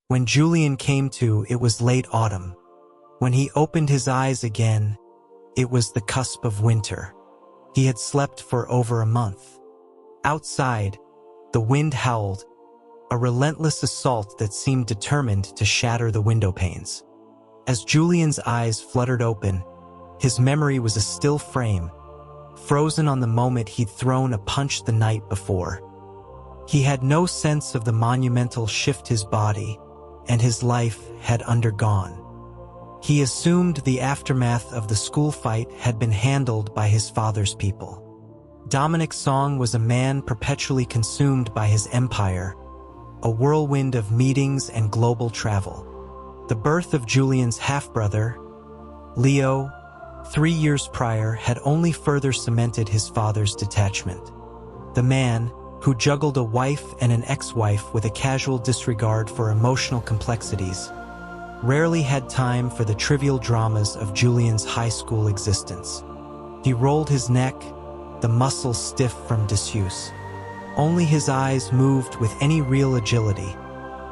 When Julian came to, it was late autumn. When he opened his eyes again, it was the cusp of winter. He had slept for over a month. Outside, the wind howled, a relentless assault that seemed determined to shatter the window panes. As Julian's eyes fluttered open, his memory was a still frame, frozen on the moment he'd thrown a punch the night before. He had no sense of the monumental shift his body and his life had undergone. He assumed the aftermath of the school fight had been handled by his father's people. Dominic Song was a man perpetually consumed by his empire, a whirlwind of meetings and global travel. The birth of Julian's half-brother, Leo, 3 years prior, had only further cemented his father's detachment. The man, who juggled a wife and an ex-wife with a casual disregard for emotional complexities, rarely had time for the trivial dramas of Julian's high school existence. He rolled his neck, the muscles stiff from disuse. Only his eyes moved with any real agility,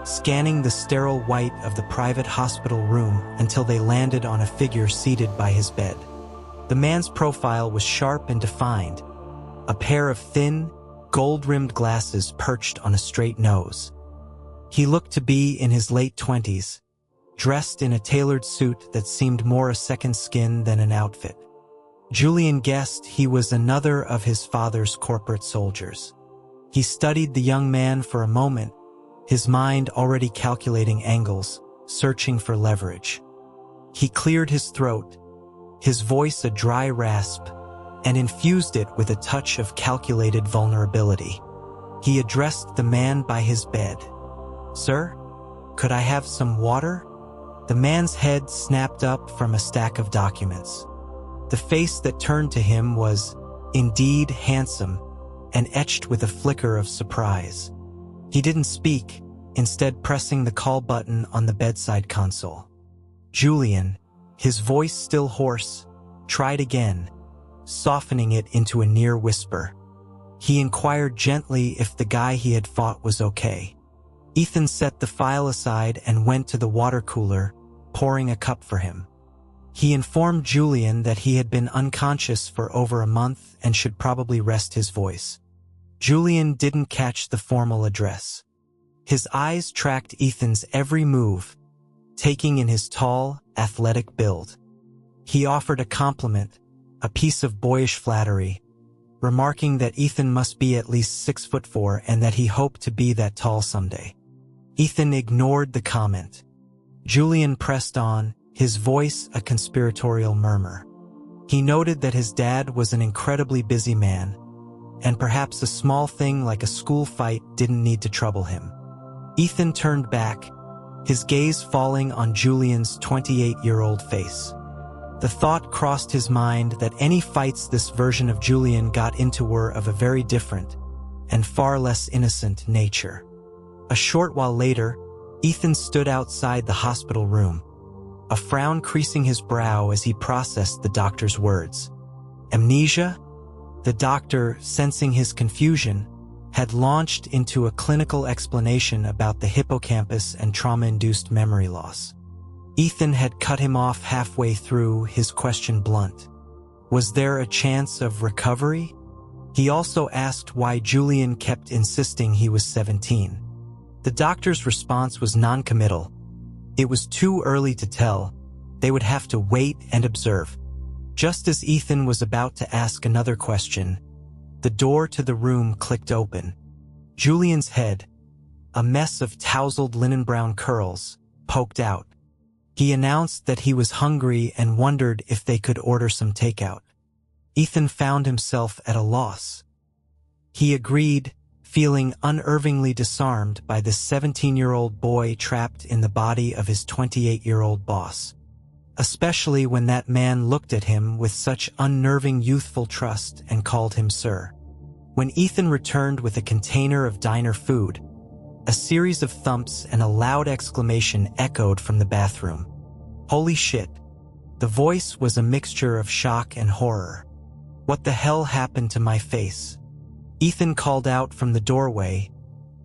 scanning the sterile white of the private hospital room until they landed on a figure seated by his bed. The man's profile was sharp and defined, a pair of thin, gold-rimmed glasses perched on a straight nose. He looked to be in his late 20s, dressed in a tailored suit that seemed more a second skin than an outfit. Julian guessed he was another of his father's corporate soldiers. He studied the young man for a moment, his mind already calculating angles, searching for leverage. He cleared his throat, his voice a dry rasp, and infused it with a touch of calculated vulnerability. He addressed the man by his bed. "Sir, could I have some water?" The man's head snapped up from a stack of documents. The face that turned to him was, indeed, handsome, and etched with a flicker of surprise. He didn't speak, instead pressing the call button on the bedside console. Julian, his voice still hoarse, tried again, softening it into a near whisper. He inquired gently if the guy he had fought was okay. Ethan set the file aside and went to the water cooler, pouring a cup for him. He informed Julian that he had been unconscious for over a month and should probably rest his voice. Julian didn't catch the formal address. His eyes tracked Ethan's every move, taking in his tall, athletic build. He offered a compliment, a piece of boyish flattery, remarking that Ethan must be at least 6'4" and that he hoped to be that tall someday. Ethan ignored the comment. Julian pressed on, his voice a conspiratorial murmur. He noted that his dad was an incredibly busy man, and perhaps a small thing like a school fight didn't need to trouble him. Ethan turned back, his gaze falling on Julian's 28-year-old face. The thought crossed his mind that any fights this version of Julian got into were of a very different, and far less innocent nature. A short while later, Ethan stood outside the hospital room, a frown creasing his brow as he processed the doctor's words. Amnesia? The doctor, sensing his confusion, had launched into a clinical explanation about the hippocampus and trauma-induced memory loss. Ethan had cut him off halfway through, his question blunt. Was there a chance of recovery? He also asked why Julian kept insisting he was 17. The doctor's response was non-committal. It was too early to tell. They would have to wait and observe. Just as Ethan was about to ask another question, the door to the room clicked open. Julian's head, a mess of tousled linen-brown curls, poked out. He announced that he was hungry and wondered if they could order some takeout. Ethan found himself at a loss. He agreed, feeling unnervingly disarmed by this 17-year-old boy trapped in the body of his 28-year-old boss. Especially when that man looked at him with such unnerving youthful trust and called him sir. When Ethan returned with a container of diner food, a series of thumps and a loud exclamation echoed from the bathroom. Holy shit! The voice was a mixture of shock and horror. What the hell happened to my face? Ethan called out from the doorway,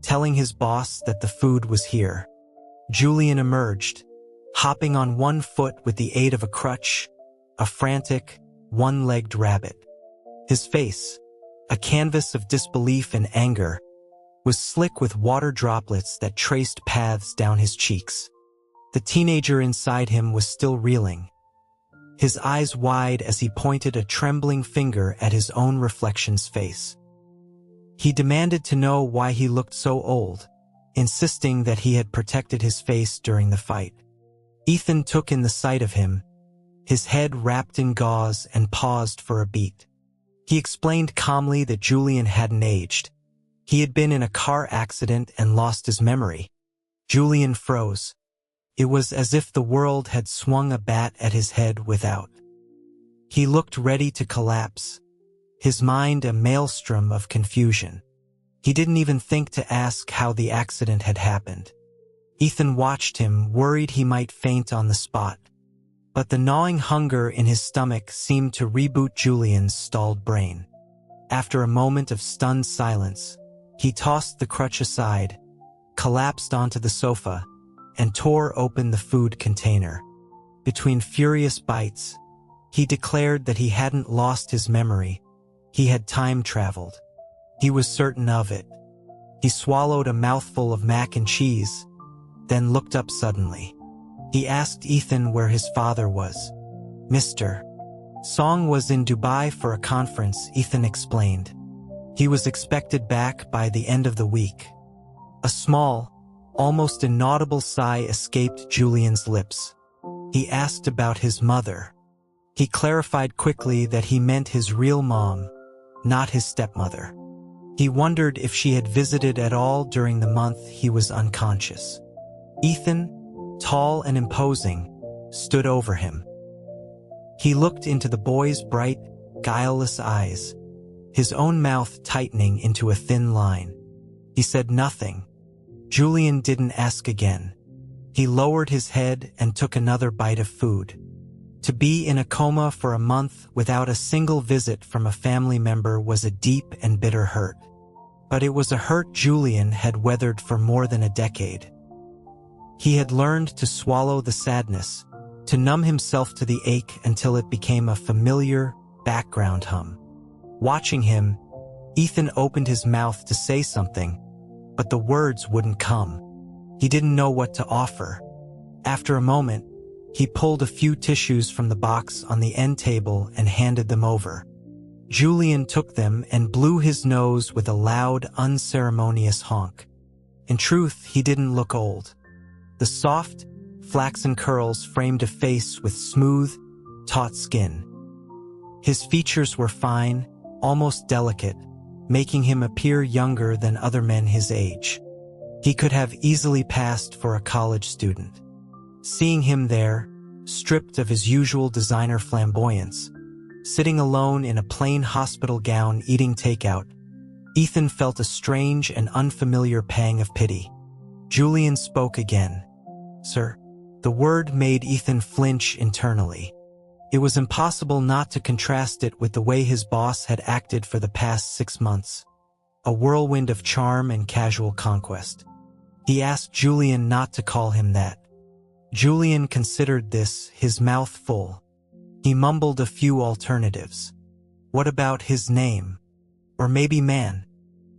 telling his boss that the food was here. Julian emerged, hopping on one foot with the aid of a crutch, a frantic, one-legged rabbit. His face, a canvas of disbelief and anger, was slick with water droplets that traced paths down his cheeks. The teenager inside him was still reeling, his eyes wide as he pointed a trembling finger at his own reflection's face. He demanded to know why he looked so old, insisting that he had protected his face during the fight. Ethan took in the sight of him, his head wrapped in gauze, and paused for a beat. He explained calmly that Julian hadn't aged. He had been in a car accident and lost his memory. Julian froze. It was as if the world had swung a bat at his head without. He looked ready to collapse, his mind a maelstrom of confusion. He didn't even think to ask how the accident had happened. Ethan watched him, worried he might faint on the spot. But the gnawing hunger in his stomach seemed to reboot Julian's stalled brain. After a moment of stunned silence, he tossed the crutch aside, collapsed onto the sofa, and tore open the food container. Between furious bites, he declared that he hadn't lost his memory. He had time traveled. He was certain of it. He swallowed a mouthful of mac and cheese, then looked up suddenly. He asked Ethan where his father was. Mr. Song was in Dubai for a conference, Ethan explained. He was expected back by the end of the week. A small, almost inaudible sigh escaped Julian's lips. He asked about his mother. He clarified quickly that he meant his real mom, not his stepmother. He wondered if she had visited at all during the month he was unconscious. Ethan, tall and imposing, stood over him. He looked into the boy's bright, guileless eyes, his own mouth tightening into a thin line. He said nothing. Julian didn't ask again. He lowered his head and took another bite of food. To be in a coma for a month without a single visit from a family member was a deep and bitter hurt. But it was a hurt Julian had weathered for more than a decade. He had learned to swallow the sadness, to numb himself to the ache until it became a familiar, background hum. Watching him, Ethan opened his mouth to say something, but the words wouldn't come. He didn't know what to offer. After a moment, he pulled a few tissues from the box on the end table and handed them over. Julian took them and blew his nose with a loud, unceremonious honk. In truth, he didn't look old. The soft, flaxen curls framed a face with smooth, taut skin. His features were fine, almost delicate, making him appear younger than other men his age. He could have easily passed for a college student. Seeing him there, stripped of his usual designer flamboyance, sitting alone in a plain hospital gown eating takeout, Ethan felt a strange and unfamiliar pang of pity. Julian spoke again. "Sir." The word made Ethan flinch internally. It was impossible not to contrast it with the way his boss had acted for the past 6 months. A whirlwind of charm and casual conquest. He asked Julian not to call him that. Julian considered this, his mouth full. He mumbled a few alternatives. What about his name? Or maybe man?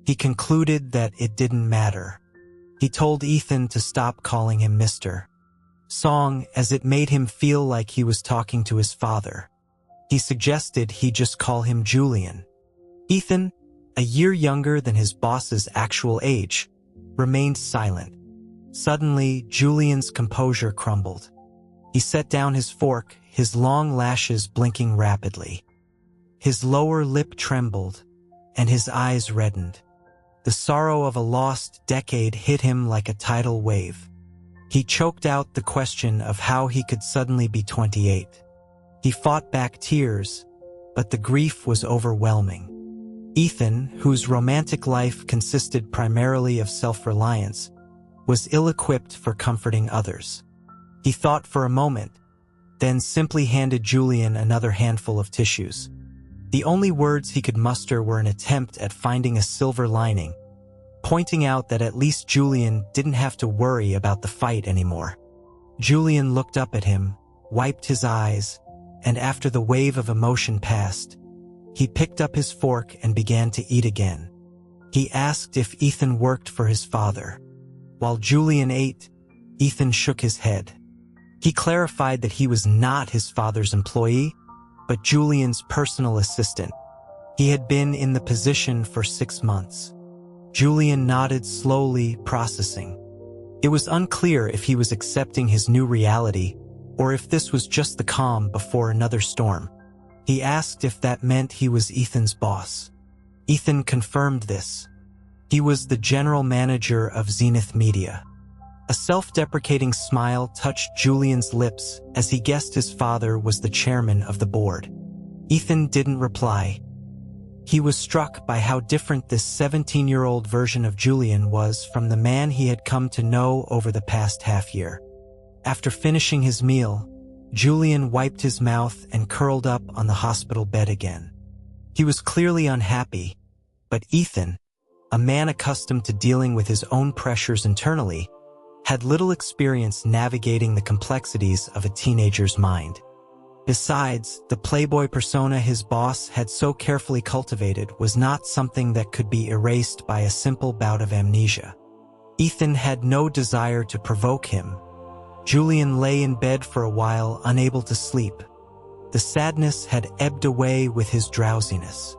He concluded that it didn't matter. He told Ethan to stop calling him Mr. Song, as it made him feel like he was talking to his father. He suggested he just call him Julian. Ethan, a year younger than his boss's actual age, remained silent. Suddenly, Julian's composure crumbled. He set down his fork, his long lashes blinking rapidly. His lower lip trembled, and his eyes reddened. The sorrow of a lost decade hit him like a tidal wave. He choked out the question of how he could suddenly be 28. He fought back tears, but the grief was overwhelming. Ethan, whose romantic life consisted primarily of self-reliance, was ill-equipped for comforting others. He thought for a moment, then simply handed Julian another handful of tissues. The only words he could muster were an attempt at finding a silver lining. pointing out that at least Julian didn't have to worry about the fight anymore. Julian looked up at him, wiped his eyes, and after the wave of emotion passed, he picked up his fork and began to eat again. He asked if Ethan worked for his father. While Julian ate, Ethan shook his head. He clarified that he was not his father's employee, but Julian's personal assistant. He had been in the position for 6 months. Julian nodded slowly, processing. It was unclear if he was accepting his new reality or if this was just the calm before another storm. He asked if that meant he was Ethan's boss. Ethan confirmed this. He was the general manager of Zenith Media. A self-deprecating smile touched Julian's lips as he guessed his father was the chairman of the board. Ethan didn't reply. He was struck by how different this 17-year-old version of Julian was from the man he had come to know over the past half-year. After finishing his meal, Julian wiped his mouth and curled up on the hospital bed again. He was clearly unhappy, but Ethan, a man accustomed to dealing with his own pressures internally, had little experience navigating the complexities of a teenager's mind. Besides, the playboy persona his boss had so carefully cultivated was not something that could be erased by a simple bout of amnesia. Ethan had no desire to provoke him. Julian lay in bed for a while, unable to sleep. The sadness had ebbed away with his drowsiness.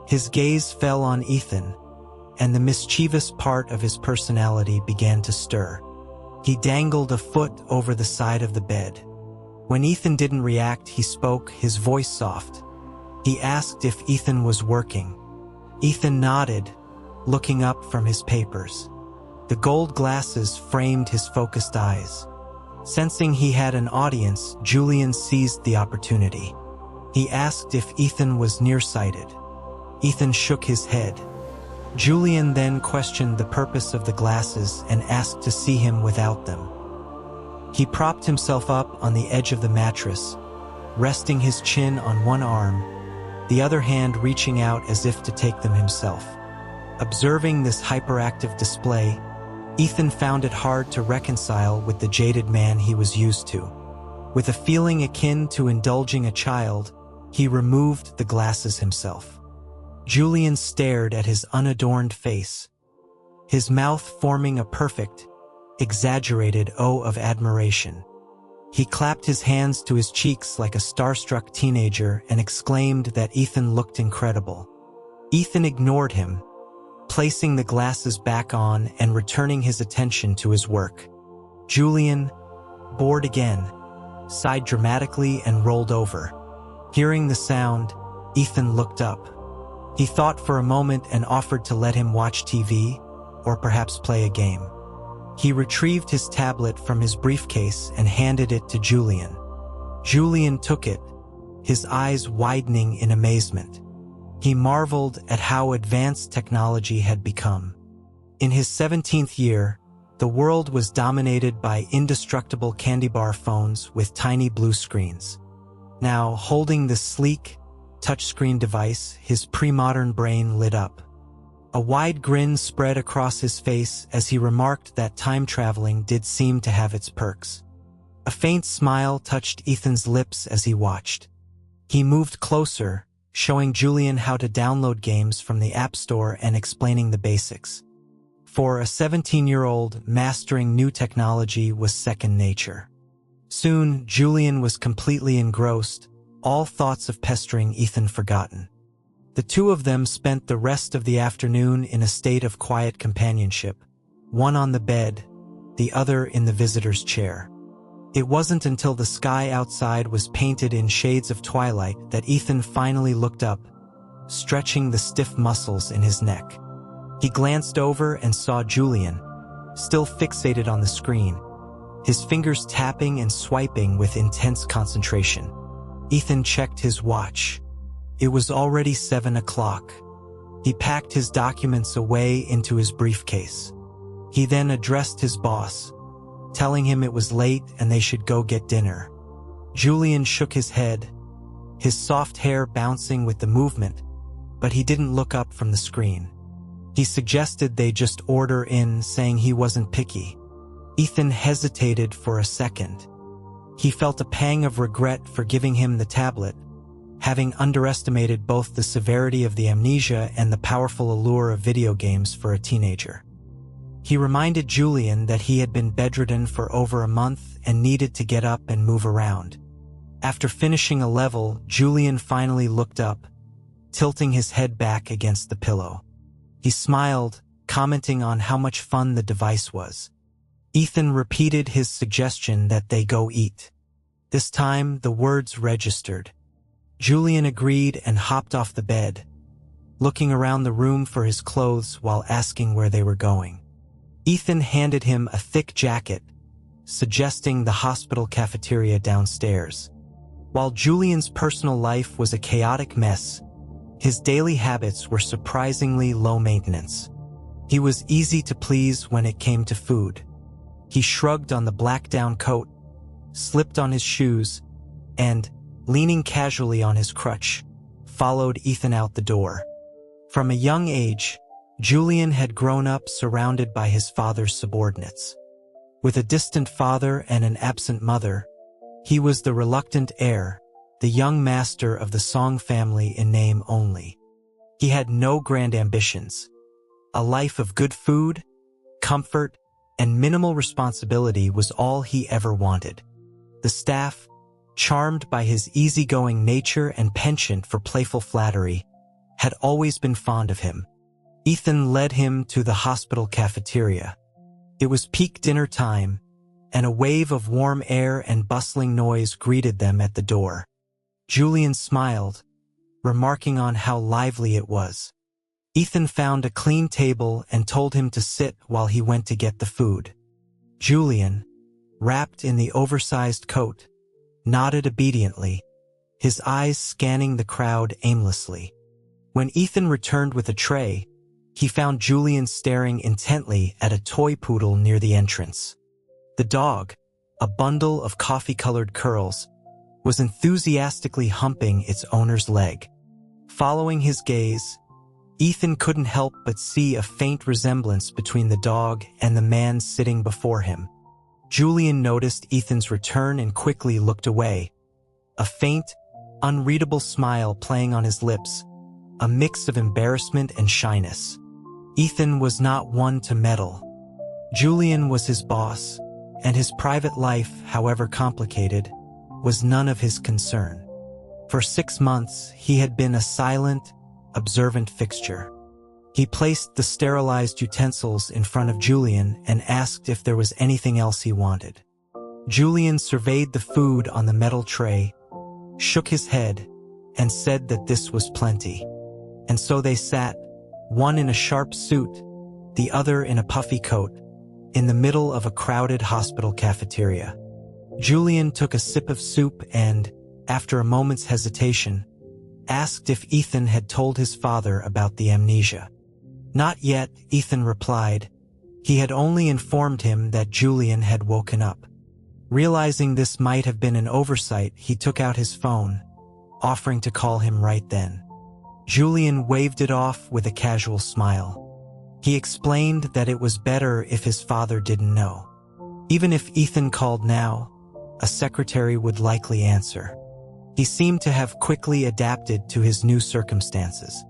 His gaze fell on Ethan, and the mischievous part of his personality began to stir. He dangled a foot over the side of the bed. When Ethan didn't react, he spoke, his voice soft. He asked if Ethan was working. Ethan nodded, looking up from his papers. The gold glasses framed his focused eyes. Sensing he had an audience, Julian seized the opportunity. He asked if Ethan was nearsighted. Ethan shook his head. Julian then questioned the purpose of the glasses and asked to see him without them. He propped himself up on the edge of the mattress, resting his chin on one arm, the other hand reaching out as if to take them himself. Observing this hyperactive display, Ethan found it hard to reconcile with the jaded man he was used to. With a feeling akin to indulging a child, he removed the glasses himself. Julian stared at his unadorned face, his mouth forming a perfect, exaggerated O of admiration. He clapped his hands to his cheeks like a starstruck teenager and exclaimed that Ethan looked incredible. Ethan ignored him, placing the glasses back on and returning his attention to his work. Julian, bored again, sighed dramatically and rolled over. Hearing the sound, Ethan looked up. He thought for a moment and offered to let him watch TV, or perhaps play a game. He retrieved his tablet from his briefcase and handed it to Julian. Julian took it, his eyes widening in amazement. He marveled at how advanced technology had become. In his 17th year, the world was dominated by indestructible candy bar phones with tiny blue screens. Now, holding this sleek, touchscreen device, his pre-modern brain lit up. A wide grin spread across his face as he remarked that time traveling did seem to have its perks. A faint smile touched Ethan's lips as he watched. He moved closer, showing Julian how to download games from the App Store and explaining the basics. For a 17-year-old, mastering new technology was second nature. Soon, Julian was completely engrossed, all thoughts of pestering Ethan forgotten. The two of them spent the rest of the afternoon in a state of quiet companionship, one on the bed, the other in the visitor's chair. It wasn't until the sky outside was painted in shades of twilight that Ethan finally looked up, stretching the stiff muscles in his neck. He glanced over and saw Julian, still fixated on the screen, his fingers tapping and swiping with intense concentration. Ethan checked his watch. It was already 7 o'clock. He packed his documents away into his briefcase. He then addressed his boss, telling him it was late and they should go get dinner. Julian shook his head, his soft hair bouncing with the movement, but he didn't look up from the screen. He suggested they just order in, saying he wasn't picky. Ethan hesitated for a second. He felt a pang of regret for giving him the tablet, having underestimated both the severity of the amnesia and the powerful allure of video games for a teenager. He reminded Julian that he had been bedridden for over a month and needed to get up and move around. After finishing a level, Julian finally looked up, tilting his head back against the pillow. He smiled, commenting on how much fun the device was. Ethan repeated his suggestion that they go eat. This time, the words registered. Julian agreed and hopped off the bed, looking around the room for his clothes while asking where they were going. Ethan handed him a thick jacket, suggesting the hospital cafeteria downstairs. While Julian's personal life was a chaotic mess, his daily habits were surprisingly low maintenance. He was easy to please when it came to food. He shrugged on the black down coat, slipped on his shoes, and, leaning casually on his crutch, followed Ethan out the door. From a young age, Julian had grown up surrounded by his father's subordinates. With a distant father and an absent mother, he was the reluctant heir, the young master of the Song family in name only. He had no grand ambitions. A life of good food, comfort, and minimal responsibility was all he ever wanted. The staff, charmed by his easygoing nature and penchant for playful flattery, had always been fond of him. Ethan led him to the hospital cafeteria. It was peak dinner time, and a wave of warm air and bustling noise greeted them at the door. Julian smiled, remarking on how lively it was. Ethan found a clean table and told him to sit while he went to get the food. Julian, wrapped in the oversized coat, nodded obediently, his eyes scanning the crowd aimlessly. When Ethan returned with a tray, he found Julian staring intently at a toy poodle near the entrance. The dog, a bundle of coffee-colored curls, was enthusiastically humping its owner's leg. Following his gaze, Ethan couldn't help but see a faint resemblance between the dog and the man sitting before him. Julian noticed Ethan's return and quickly looked away, a faint, unreadable smile playing on his lips, a mix of embarrassment and shyness. Ethan was not one to meddle. Julian was his boss, and his private life, however complicated, was none of his concern. For 6 months, he had been a silent, observant fixture. He placed the sterilized utensils in front of Julian and asked if there was anything else he wanted. Julian surveyed the food on the metal tray, shook his head, and said that this was plenty. And so they sat, one in a sharp suit, the other in a puffy coat, in the middle of a crowded hospital cafeteria. Julian took a sip of soup and, after a moment's hesitation, asked if Ethan had told his father about the amnesia. Not yet, Ethan replied. He had only informed him that Julian had woken up. Realizing this might have been an oversight, he took out his phone, offering to call him right then. Julian waved it off with a casual smile. He explained that it was better if his father didn't know. Even if Ethan called now, a secretary would likely answer. He seemed to have quickly adapted to his new circumstances.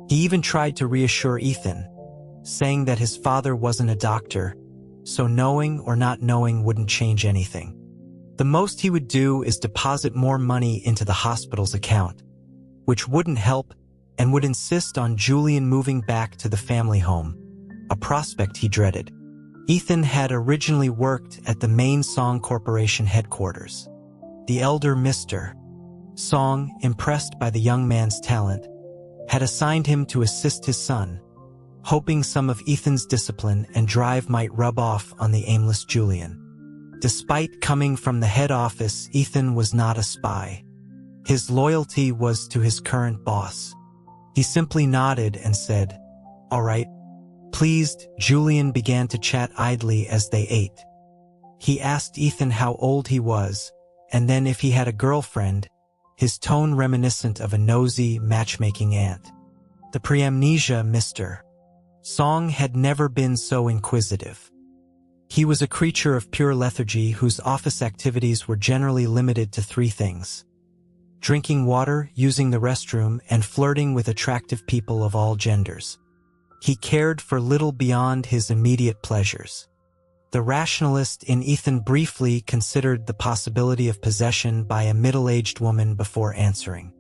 He even tried to reassure Ethan, saying that his father wasn't a doctor, so knowing or not knowing wouldn't change anything. The most he would do is deposit more money into the hospital's account, which wouldn't help and would insist on Julian moving back to the family home, a prospect he dreaded. Ethan had originally worked at the main Song Corporation headquarters. The elder Mr. Song, impressed by the young man's talent, had assigned him to assist his son, hoping some of Ethan's discipline and drive might rub off on the aimless Julian. Despite coming from the head office, Ethan was not a spy. His loyalty was to his current boss. He simply nodded and said, "All right." Pleased, Julian began to chat idly as they ate. He asked Ethan how old he was, and then if he had a girlfriend, his tone reminiscent of a nosy, matchmaking aunt. The preamnesia Mr. Song had never been so inquisitive. He was a creature of pure lethargy whose office activities were generally limited to three things: drinking water, using the restroom, and flirting with attractive people of all genders. He cared for little beyond his immediate pleasures. The rationalist in Ethan briefly considered the possibility of possession by a middle-aged woman before answering.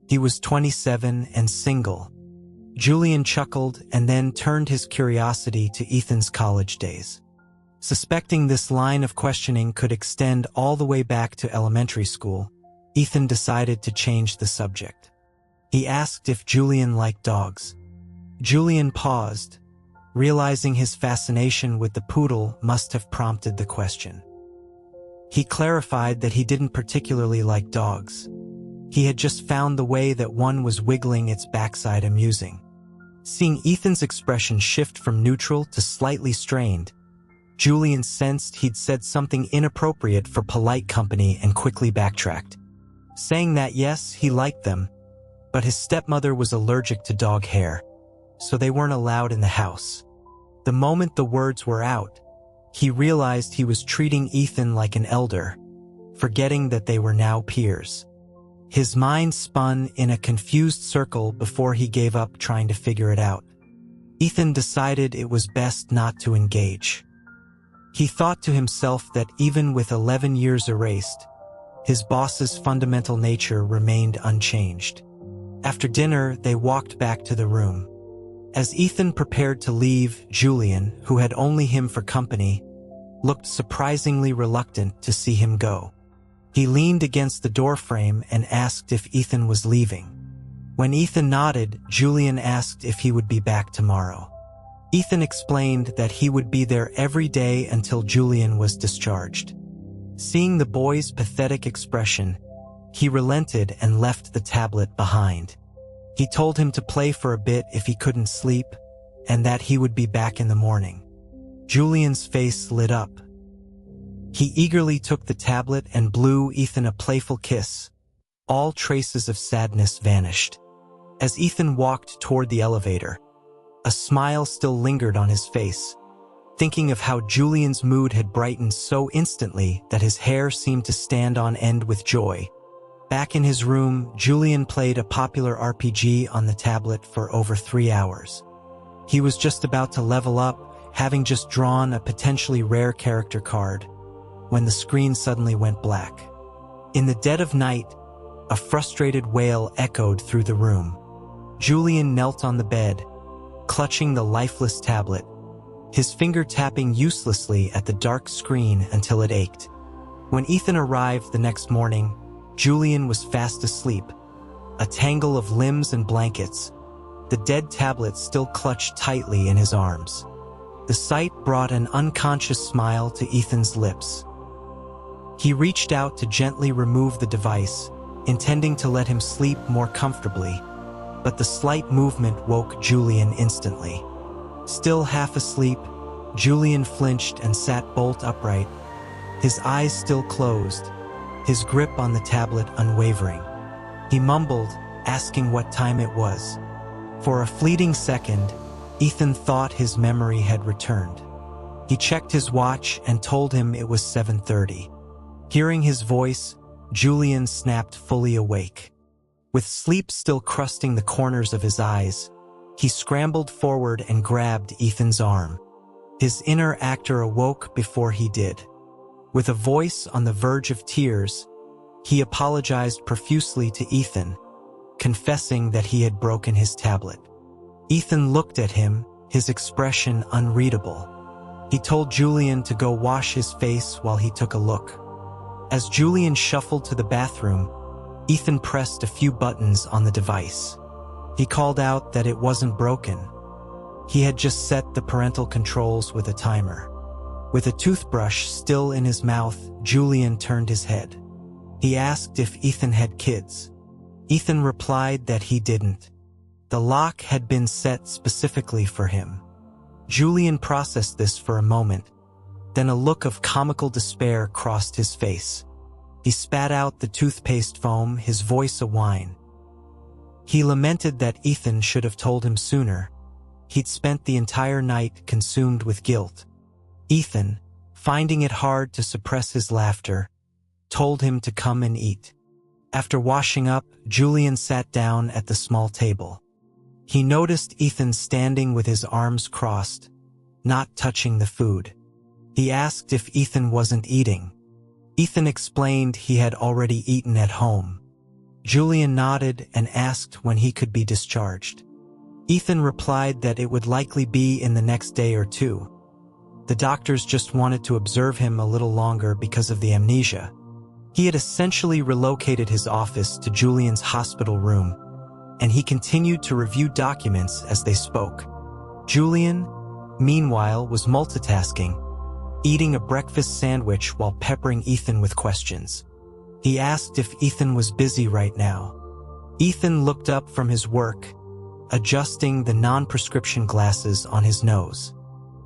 He was 27 and single. Julian chuckled and then turned his curiosity to Ethan's college days. Suspecting this line of questioning could extend all the way back to elementary school, Ethan decided to change the subject. He asked if Julian liked dogs. Julian paused, realizing his fascination with the poodle must have prompted the question. He clarified that he didn't particularly like dogs. He had just found the way that one was wiggling its backside amusing. Seeing Ethan's expression shift from neutral to slightly strained, Julian sensed he'd said something inappropriate for polite company and quickly backtracked, saying that yes, he liked them, but his stepmother was allergic to dog hair, so they weren't allowed in the house. The moment the words were out, he realized he was treating Ethan like an elder, forgetting that they were now peers. His mind spun in a confused circle before he gave up trying to figure it out. Ethan decided it was best not to engage. He thought to himself that even with 11 years erased, his boss's fundamental nature remained unchanged. After dinner, they walked back to the room. As Ethan prepared to leave, Julian, who had only him for company, looked surprisingly reluctant to see him go. He leaned against the doorframe and asked if Ethan was leaving. When Ethan nodded, Julian asked if he would be back tomorrow. Ethan explained that he would be there every day until Julian was discharged. Seeing the boy's pathetic expression, he relented and left the tablet behind. He told him to play for a bit if he couldn't sleep, and that he would be back in the morning. Julian's face lit up. He eagerly took the tablet and blew Ethan a playful kiss. All traces of sadness vanished. As Ethan walked toward the elevator, a smile still lingered on his face, thinking of how Julian's mood had brightened so instantly that his hair seemed to stand on end with joy. Back in his room, Julian played a popular RPG on the tablet for over 3 hours. He was just about to level up, having just drawn a potentially rare character card, when the screen suddenly went black. In the dead of night, a frustrated wail echoed through the room. Julian knelt on the bed, clutching the lifeless tablet, his finger tapping uselessly at the dark screen until it ached. When Ethan arrived the next morning, Julian was fast asleep, a tangle of limbs and blankets, the dead tablet still clutched tightly in his arms. The sight brought an unconscious smile to Ethan's lips. He reached out to gently remove the device, intending to let him sleep more comfortably, but the slight movement woke Julian instantly. Still half asleep, Julian flinched and sat bolt upright, his eyes still closed, his grip on the tablet unwavering. He mumbled, asking what time it was. For a fleeting second, Ethan thought his memory had returned. He checked his watch and told him it was 7:30. Hearing his voice, Julian snapped fully awake. With sleep still crusting the corners of his eyes, he scrambled forward and grabbed Ethan's arm. His inner actor awoke before he did. With a voice on the verge of tears, he apologized profusely to Ethan, confessing that he had broken his tablet. Ethan looked at him, his expression unreadable. He told Julian to go wash his face while he took a look. As Julian shuffled to the bathroom, Ethan pressed a few buttons on the device. He called out that it wasn't broken. He had just set the parental controls with a timer. With a toothbrush still in his mouth, Julian turned his head. He asked if Ethan had kids. Ethan replied that he didn't. The lock had been set specifically for him. Julian processed this for a moment, then a look of comical despair crossed his face. He spat out the toothpaste foam, his voice a whine. He lamented that Ethan should have told him sooner, He'd spent the entire night consumed with guilt. Ethan, finding it hard to suppress his laughter, told him to come and eat. After washing up, Julian sat down at the small table. He noticed Ethan standing with his arms crossed, not touching the food. He asked if Ethan wasn't eating. Ethan explained he had already eaten at home. Julian nodded and asked when he could be discharged. Ethan replied that it would likely be in the next day or two. The doctors just wanted to observe him a little longer because of the amnesia. He had essentially relocated his office to Julian's hospital room, and he continued to review documents as they spoke. Julian, meanwhile, was multitasking, eating a breakfast sandwich while peppering Ethan with questions. He asked if Ethan was busy right now. Ethan looked up from his work, adjusting the non-prescription glasses on his nose.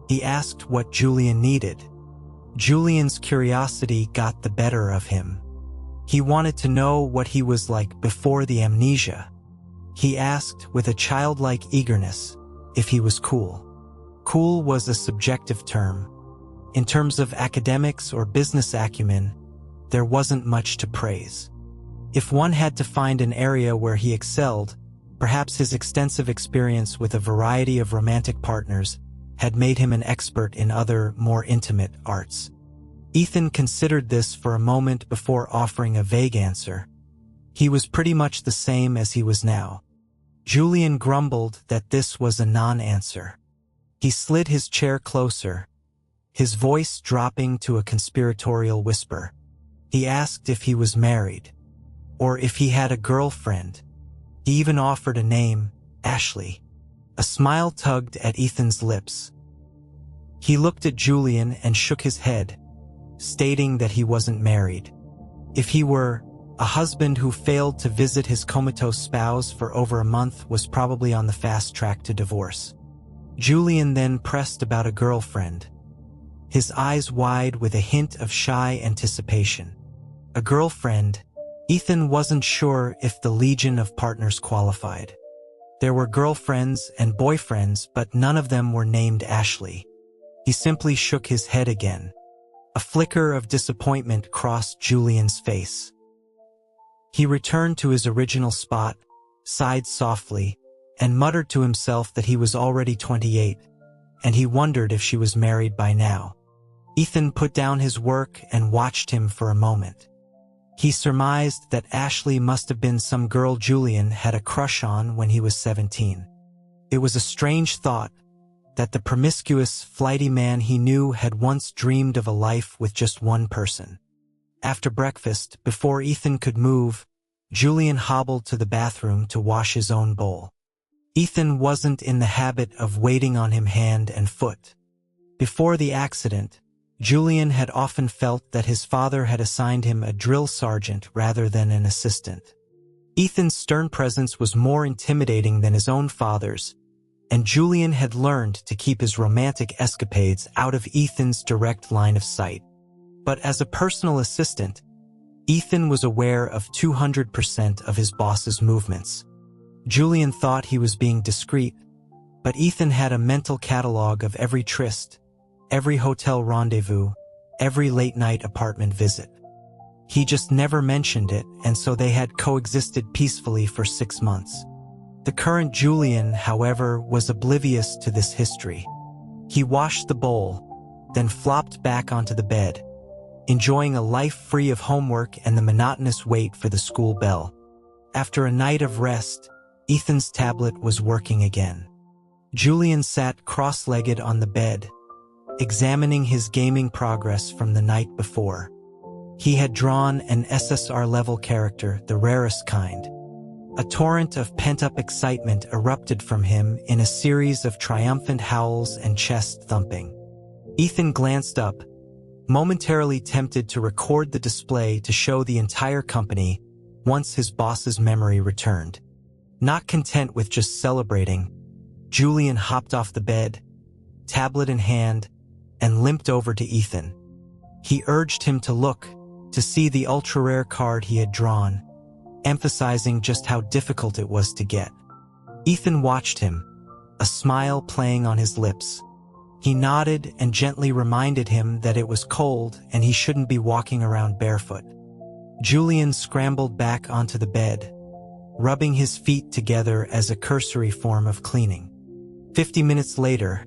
He asked what Julian needed. Julian's curiosity got the better of him. He wanted to know what he was like before the amnesia. He asked with a childlike eagerness if he was cool. Cool was a subjective term. In terms of academics or business acumen, there wasn't much to praise. If one had to find an area where he excelled, perhaps his extensive experience with a variety of romantic partners had made him an expert in other, more intimate arts. Ethan considered this for a moment before offering a vague answer. He was pretty much the same as he was now. Julian grumbled that this was a non-answer. He slid his chair closer, his voice dropping to a conspiratorial whisper. He asked if he was married, or if he had a girlfriend. He even offered a name, Ashley. A smile tugged at Ethan's lips. He looked at Julian and shook his head, stating that he wasn't married. If he were, a husband who failed to visit his comatose spouse for over a month was probably on the fast track to divorce. Julian then pressed about a girlfriend, his eyes wide with a hint of shy anticipation. A girlfriend. Ethan wasn't sure if the legion of partners qualified. There were girlfriends and boyfriends, but none of them were named Ashley. He simply shook his head again. A flicker of disappointment crossed Julian's face. He returned to his original spot, sighed softly, and muttered to himself that he was already 28, and he wondered if she was married by now. Ethan put down his work and watched him for a moment. He surmised that Ashley must have been some girl Julian had a crush on when he was 17. It was a strange thought that the promiscuous, flighty man he knew had once dreamed of a life with just one person. After breakfast, before Ethan could move, Julian hobbled to the bathroom to wash his own bowl. Ethan wasn't in the habit of waiting on him hand and foot. Before the accident, Julian had often felt that his father had assigned him a drill sergeant rather than an assistant. Ethan's stern presence was more intimidating than his own father's, and Julian had learned to keep his romantic escapades out of Ethan's direct line of sight. But as a personal assistant, Ethan was aware of 200% of his boss's movements. Julian thought he was being discreet, but Ethan had a mental catalog of every tryst, every hotel rendezvous, every late-night apartment visit. He just never mentioned it, and so they had coexisted peacefully for 6 months. The current Julian, however, was oblivious to this history. He washed the bowl, then flopped back onto the bed, enjoying a life free of homework and the monotonous wait for the school bell. After a night of rest, Ethan's tablet was working again. Julian sat cross-legged on the bed, examining his gaming progress from the night before. He had drawn an SSR-level character, the rarest kind. A torrent of pent-up excitement erupted from him in a series of triumphant howls and chest thumping. Ethan glanced up, momentarily tempted to record the display to show the entire company once his boss's memory returned. Not content with just celebrating, Julian hopped off the bed, tablet in hand, and limped over to Ethan. He urged him to look, to see the ultra-rare card he had drawn, emphasizing just how difficult it was to get. Ethan watched him, a smile playing on his lips. He nodded and gently reminded him that it was cold and he shouldn't be walking around barefoot. Julian scrambled back onto the bed, rubbing his feet together as a cursory form of cleaning. 50 minutes later,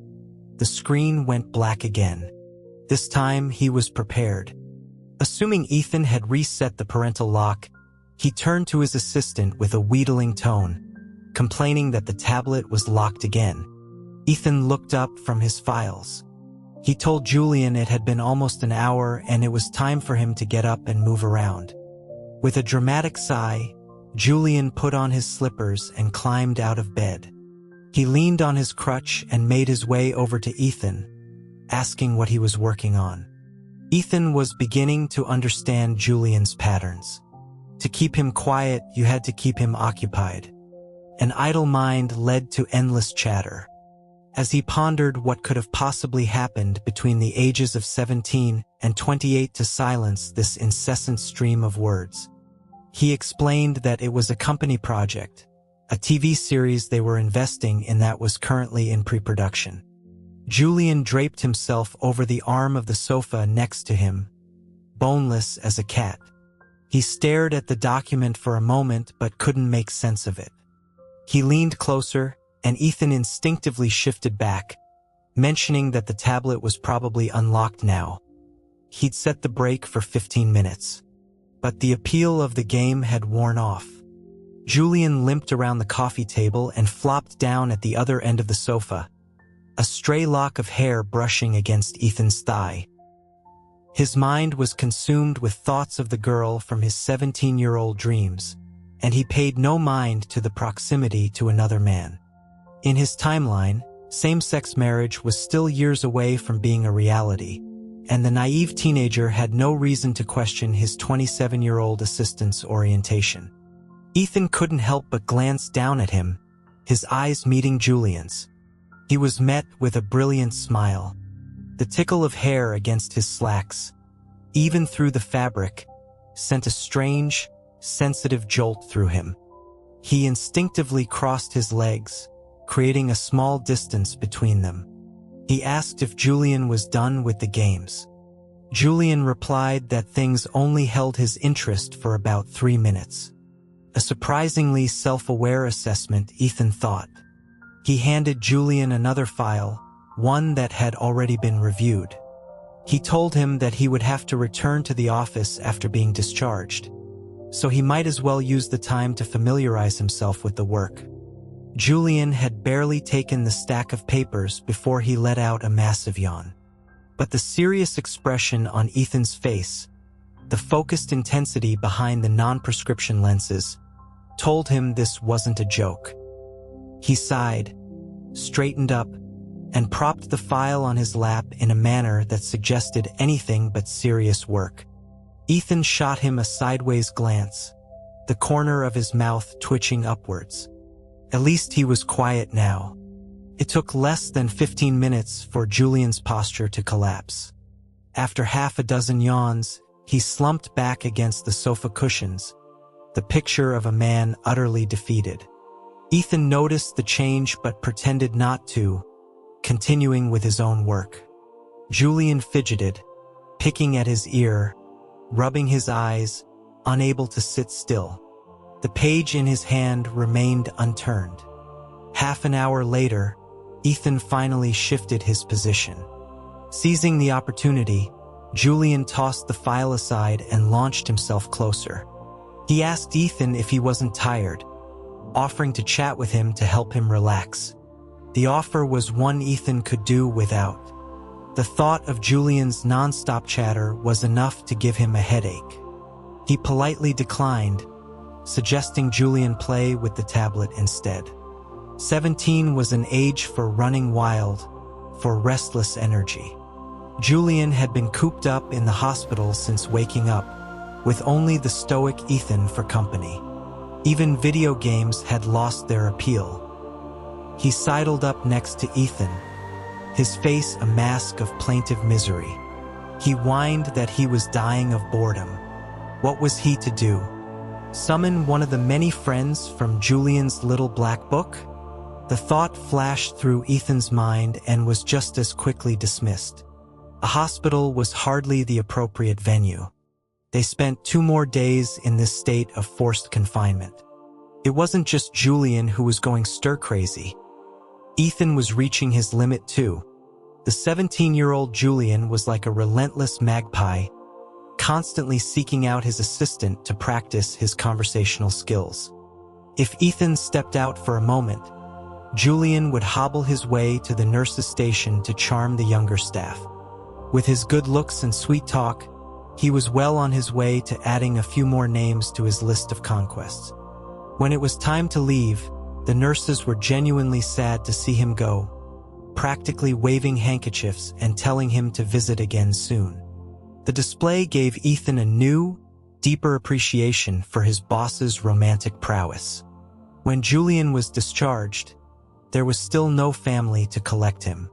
the screen went black again. This time he was prepared. Assuming Ethan had reset the parental lock, he turned to his assistant with a wheedling tone, complaining that the tablet was locked again. Ethan looked up from his files. He told Julian it had been almost an hour and it was time for him to get up and move around. With a dramatic sigh, Julian put on his slippers and climbed out of bed. He leaned on his crutch and made his way over to Ethan, asking what he was working on. Ethan was beginning to understand Julian's patterns. To keep him quiet, you had to keep him occupied. An idle mind led to endless chatter. As he pondered what could have possibly happened between the ages of 17 and 28 to silence this incessant stream of words, he explained that it was a company project, a TV series they were investing in that was currently in pre-production. Julian draped himself over the arm of the sofa next to him, boneless as a cat. He stared at the document for a moment but couldn't make sense of it. He leaned closer, and Ethan instinctively shifted back, mentioning that the tablet was probably unlocked now. He'd set the brake for 15 minutes. But the appeal of the game had worn off. Julian limped around the coffee table and flopped down at the other end of the sofa, a stray lock of hair brushing against Ethan's thigh. His mind was consumed with thoughts of the girl from his 17-year-old dreams, and he paid no mind to the proximity to another man. In his timeline, same-sex marriage was still years away from being a reality, and the naive teenager had no reason to question his 27-year-old assistant's orientation. Ethan couldn't help but glance down at him, his eyes meeting Julian's. He was met with a brilliant smile. The tickle of hair against his slacks, even through the fabric, sent a strange, sensitive jolt through him. He instinctively crossed his legs, creating a small distance between them. He asked if Julian was done with the games. Julian replied that things only held his interest for about 3 minutes. A surprisingly self-aware assessment, Ethan thought. He handed Julian another file, one that had already been reviewed. He told him that he would have to return to the office after being discharged, so he might as well use the time to familiarize himself with the work. Julian had barely taken the stack of papers before he let out a massive yawn. But the serious expression on Ethan's face, the focused intensity behind the non-prescription lenses, told him this wasn't a joke. He sighed, straightened up, and propped the file on his lap in a manner that suggested anything but serious work. Ethan shot him a sideways glance, the corner of his mouth twitching upwards. At least he was quiet now. It took less than 15 minutes for Julian's posture to collapse. After half a dozen yawns, he slumped back against the sofa cushions, the picture of a man utterly defeated. Ethan noticed the change but pretended not to, continuing with his own work. Julian fidgeted, picking at his ear, rubbing his eyes, unable to sit still. The page in his hand remained unturned. Half an hour later, Ethan finally shifted his position. Seizing the opportunity, Julian tossed the file aside and launched himself closer. He asked Ethan if he wasn't tired, offering to chat with him to help him relax. The offer was one Ethan could do without. The thought of Julian's non-stop chatter was enough to give him a headache. He politely declined, suggesting Julian play with the tablet instead. 17 was an age for running wild, for restless energy. Julian had been cooped up in the hospital since waking up, with only the stoic Ethan for company. Even video games had lost their appeal. He sidled up next to Ethan, his face a mask of plaintive misery. He whined that he was dying of boredom. What was he to do? Summon one of the many friends from Julian's little black book? The thought flashed through Ethan's mind and was just as quickly dismissed. A hospital was hardly the appropriate venue. They spent 2 more days in this state of forced confinement. It wasn't just Julian who was going stir-crazy. Ethan was reaching his limit too. The 17-year-old Julian was like a relentless magpie, constantly seeking out his assistant to practice his conversational skills. If Ethan stepped out for a moment, Julian would hobble his way to the nurse's station to charm the younger staff. With his good looks and sweet talk, he was well on his way to adding a few more names to his list of conquests. When it was time to leave, the nurses were genuinely sad to see him go, practically waving handkerchiefs and telling him to visit again soon. The display gave Ethan a new, deeper appreciation for his boss's romantic prowess. When Julian was discharged, there was still no family to collect him.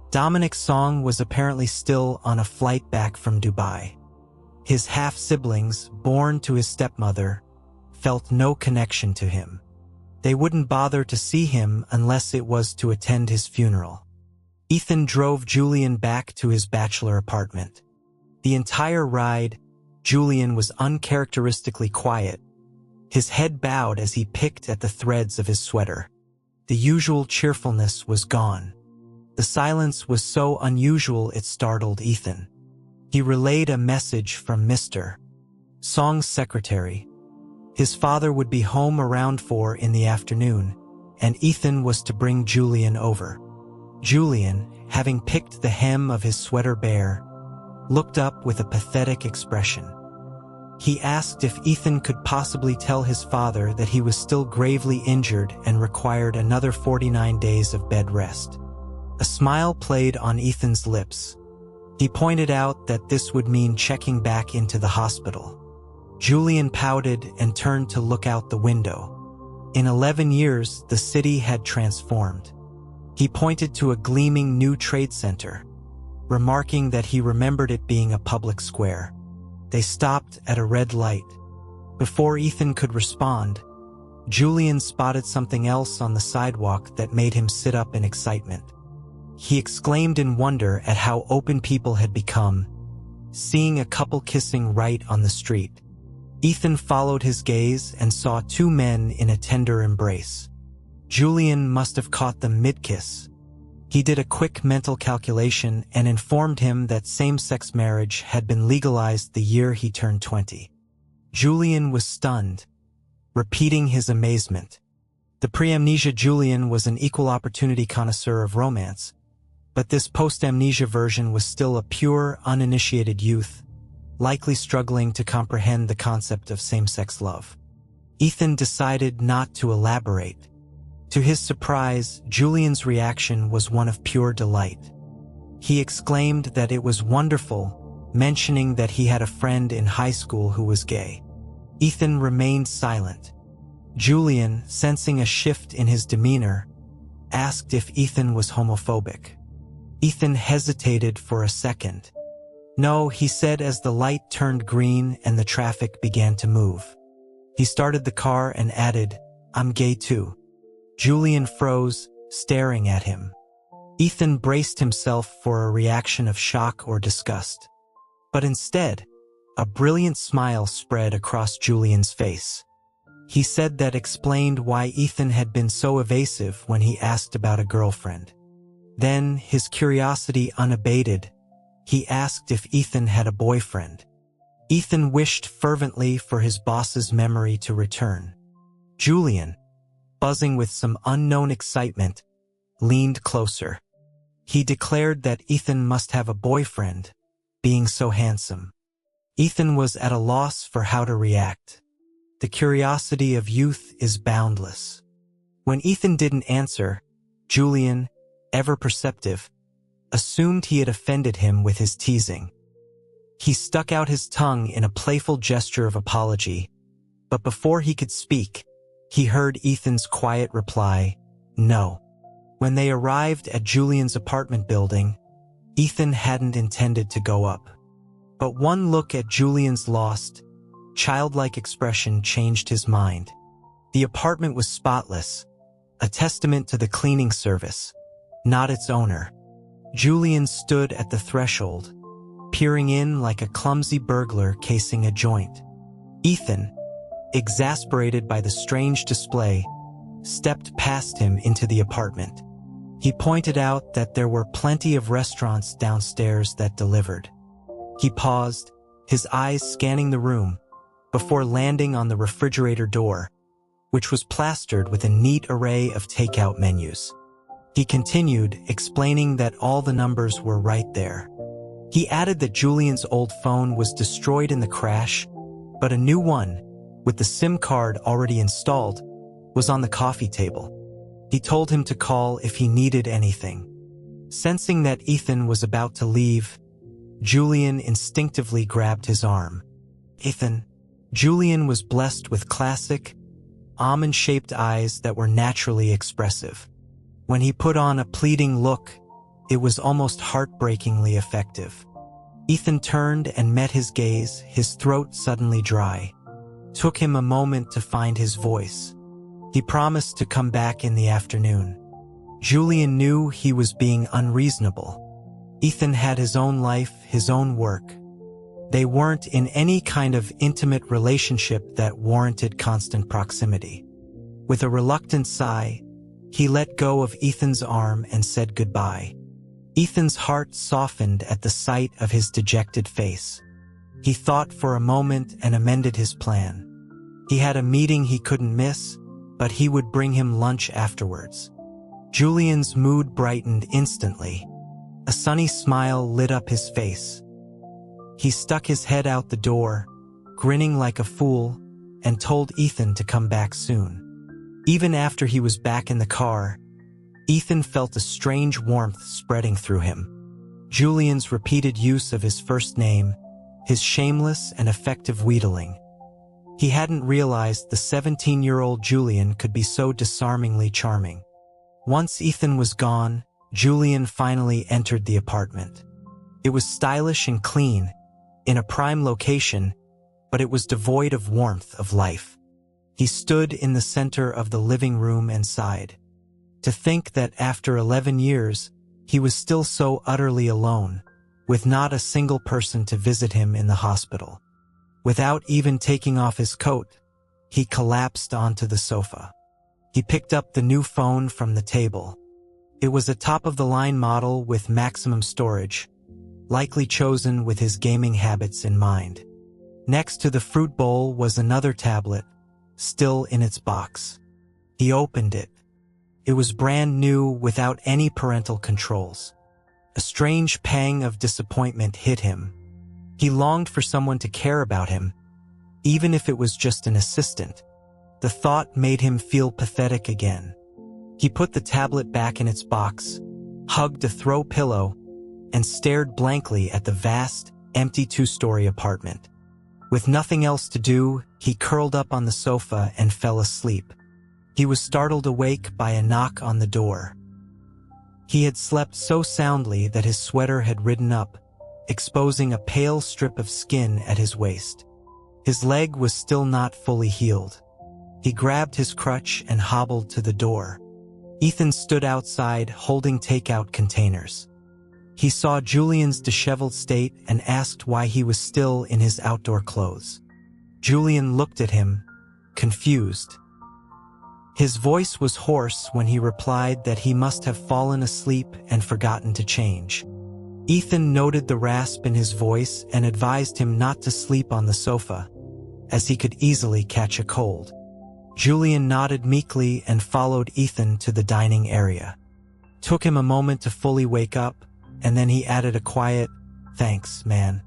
Dominic Song was apparently still on a flight back from Dubai. His half-siblings, born to his stepmother, felt no connection to him. They wouldn't bother to see him unless it was to attend his funeral. Ethan drove Julian back to his bachelor apartment. The entire ride, Julian was uncharacteristically quiet, his head bowed as he picked at the threads of his sweater. The usual cheerfulness was gone. The silence was so unusual it startled Ethan. He relayed a message from Mr. Song's secretary. His father would be home around 4 in the afternoon, and Ethan was to bring Julian over. Julian, having picked the hem of his sweater bare, looked up with a pathetic expression. He asked if Ethan could possibly tell his father that he was still gravely injured and required another 49 days of bed rest. A smile played on Ethan's lips. He pointed out that this would mean checking back into the hospital. Julian pouted and turned to look out the window. In 11 years, the city had transformed. He pointed to a gleaming new trade center, remarking that he remembered it being a public square. They stopped at a red light. Before Ethan could respond, Julian spotted something else on the sidewalk that made him sit up in excitement. He exclaimed in wonder at how open people had become, seeing a couple kissing right on the street. Ethan followed his gaze and saw 2 men in a tender embrace. Julian must have caught them mid-kiss. He did a quick mental calculation and informed him that same-sex marriage had been legalized the year he turned 20. Julian was stunned, repeating his amazement. The pre-amnesia Julian was an equal opportunity connoisseur of romance, but this post-amnesia version was still a pure, uninitiated youth, likely struggling to comprehend the concept of same-sex love. Ethan decided not to elaborate. To his surprise, Julian's reaction was one of pure delight. He exclaimed that it was wonderful, mentioning that he had a friend in high school who was gay. Ethan remained silent. Julian, sensing a shift in his demeanor, asked if Ethan was homophobic. Ethan hesitated for a second. No, he said as the light turned green and the traffic began to move. He started the car and added, "I'm gay too." Julian froze, staring at him. Ethan braced himself for a reaction of shock or disgust. But instead, a brilliant smile spread across Julian's face. He said that explained why Ethan had been so evasive when he asked about a girlfriend. Then, his curiosity unabated, he asked if Ethan had a boyfriend. Ethan wished fervently for his boss's memory to return. Julian, buzzing with some unknown excitement, leaned closer. He declared that Ethan must have a boyfriend, being so handsome. Ethan was at a loss for how to react. The curiosity of youth is boundless. When Ethan didn't answer, Julian, ever perceptive, assumed he had offended him with his teasing. He stuck out his tongue in a playful gesture of apology, but before he could speak, he heard Ethan's quiet reply, "No." When they arrived at Julian's apartment building, Ethan hadn't intended to go up. But one look at Julian's lost, childlike expression changed his mind. The apartment was spotless, a testament to the cleaning service, not its owner. Julian stood at the threshold, peering in like a clumsy burglar casing a joint. Ethan, exasperated by the strange display, stepped past him into the apartment. He pointed out that there were plenty of restaurants downstairs that delivered. He paused, his eyes scanning the room, before landing on the refrigerator door, which was plastered with a neat array of takeout menus. He continued, explaining that all the numbers were right there. He added that Julian's old phone was destroyed in the crash, but a new one, with the SIM card already installed, was on the coffee table. He told him to call if he needed anything. Sensing that Ethan was about to leave, Julian instinctively grabbed his arm. Ethan. Julian was blessed with classic, almond-shaped eyes that were naturally expressive. When he put on a pleading look, it was almost heartbreakingly effective. Ethan turned and met his gaze, his throat suddenly dry. Took him a moment to find his voice. He promised to come back in the afternoon. Julian knew he was being unreasonable. Ethan had his own life, his own work. They weren't in any kind of intimate relationship that warranted constant proximity. With a reluctant sigh, he let go of Ethan's arm and said goodbye. Ethan's heart softened at the sight of his dejected face. He thought for a moment and amended his plan. He had a meeting he couldn't miss, but he would bring him lunch afterwards. Julian's mood brightened instantly. A sunny smile lit up his face. He stuck his head out the door, grinning like a fool, and told Ethan to come back soon. Even after he was back in the car, Ethan felt a strange warmth spreading through him. Julian's repeated use of his first name, his shameless and effective wheedling. He hadn't realized the 17-year-old Julian could be so disarmingly charming. Once Ethan was gone, Julian finally entered the apartment. It was stylish and clean, in a prime location, but it was devoid of warmth, of life. He stood in the center of the living room and sighed. To think that after 11 years, he was still so utterly alone, with not a single person to visit him in the hospital. Without even taking off his coat, he collapsed onto the sofa. He picked up the new phone from the table. It was a top-of-the-line model with maximum storage, likely chosen with his gaming habits in mind. Next to the fruit bowl was another tablet, still in its box. He opened it. It was brand new without any parental controls. A strange pang of disappointment hit him. He longed for someone to care about him, even if it was just an assistant. The thought made him feel pathetic again. He put the tablet back in its box, hugged a throw pillow, and stared blankly at the vast, empty two-story apartment. With nothing else to do, he curled up on the sofa and fell asleep. He was startled awake by a knock on the door. He had slept so soundly that his sweater had ridden up, exposing a pale strip of skin at his waist. His leg was still not fully healed. He grabbed his crutch and hobbled to the door. Ethan stood outside holding takeout containers. He saw Julian's disheveled state and asked why he was still in his outdoor clothes. Julian looked at him, confused. His voice was hoarse when he replied that he must have fallen asleep and forgotten to change. Ethan noted the rasp in his voice and advised him not to sleep on the sofa, as he could easily catch a cold. Julian nodded meekly and followed Ethan to the dining area. Took him a moment to fully wake up, and then he added a quiet, "Thanks, man."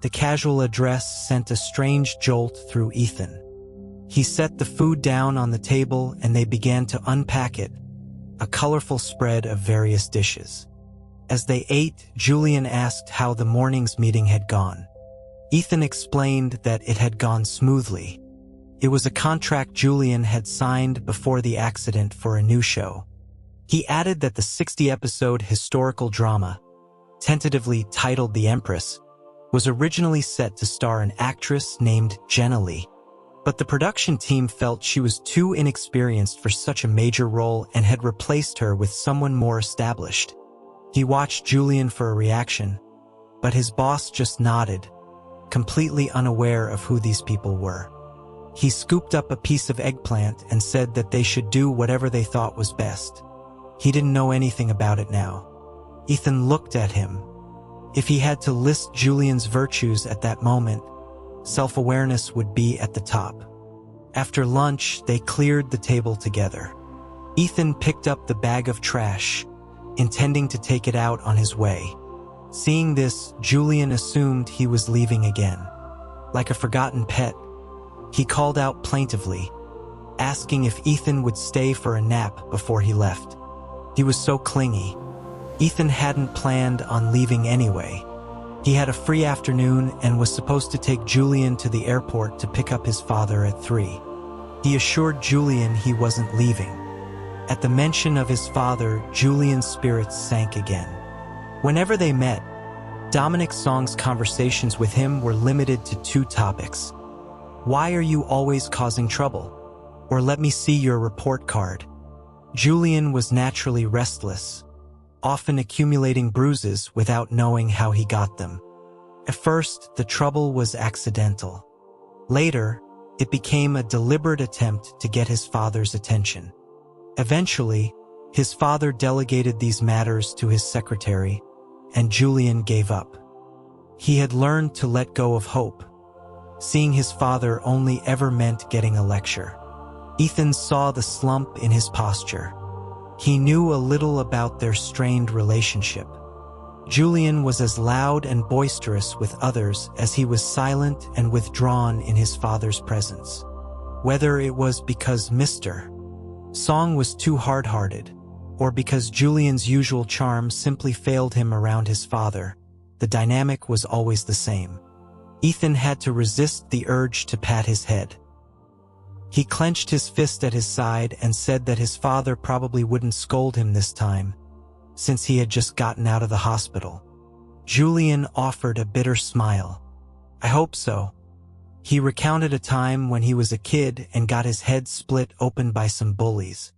The casual address sent a strange jolt through Ethan. He set the food down on the table and they began to unpack it, a colorful spread of various dishes. As they ate, Julian asked how the morning's meeting had gone. Ethan explained that it had gone smoothly. It was a contract Julian had signed before the accident for a new show. He added that the 60-episode historical drama, tentatively titled The Empress, was originally set to star an actress named Jenna Lee, But the production team felt she was too inexperienced for such a major role and had replaced her with someone more established. He watched Julian for a reaction, but his boss just nodded, completely unaware of who these people were. He scooped up a piece of eggplant and said that they should do whatever they thought was best. He didn't know anything about it now. Ethan looked at him. If he had to list Julian's virtues at that moment, self-awareness would be at the top. After lunch, they cleared the table together. Ethan picked up the bag of trash, intending to take it out on his way. Seeing this, Julian assumed he was leaving again. Like a forgotten pet, he called out plaintively, asking if Ethan would stay for a nap before he left. He was so clingy. Ethan hadn't planned on leaving anyway. He had a free afternoon and was supposed to take Julian to the airport to pick up his father at 3. He assured Julian he wasn't leaving. At the mention of his father, Julian's spirits sank again. Whenever they met, Dominic Song's conversations with him were limited to 2 topics. Why are you always causing trouble? Or let me see your report card. Julian was naturally restless, often accumulating bruises without knowing how he got them. At first, the trouble was accidental. Later, it became a deliberate attempt to get his father's attention. Eventually, his father delegated these matters to his secretary, and Julian gave up. He had learned to let go of hope. Seeing his father only ever meant getting a lecture. Ethan saw the slump in his posture. He knew a little about their strained relationship. Julian was as loud and boisterous with others as he was silent and withdrawn in his father's presence. Whether it was because Mr. Song was too hard-hearted, or because Julian's usual charm simply failed him around his father, the dynamic was always the same. Ethan had to resist the urge to pat his head. He clenched his fist at his side and said that his father probably wouldn't scold him this time, since he had just gotten out of the hospital. Julian offered a bitter smile. I hope so. He recounted a time when he was a kid and got his head split open by some bullies.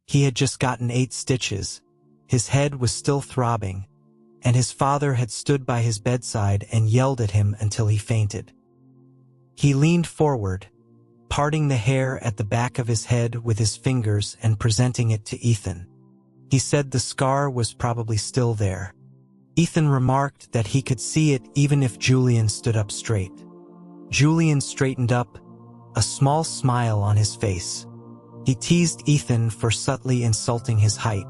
He had just gotten 8 stitches, his head was still throbbing, and his father had stood by his bedside and yelled at him until he fainted. He leaned forward, parting the hair at the back of his head with his fingers and presenting it to Ethan. He said the scar was probably still there. Ethan remarked that he could see it even if Julian stood up straight. Julian straightened up, a small smile on his face. He teased Ethan for subtly insulting his height.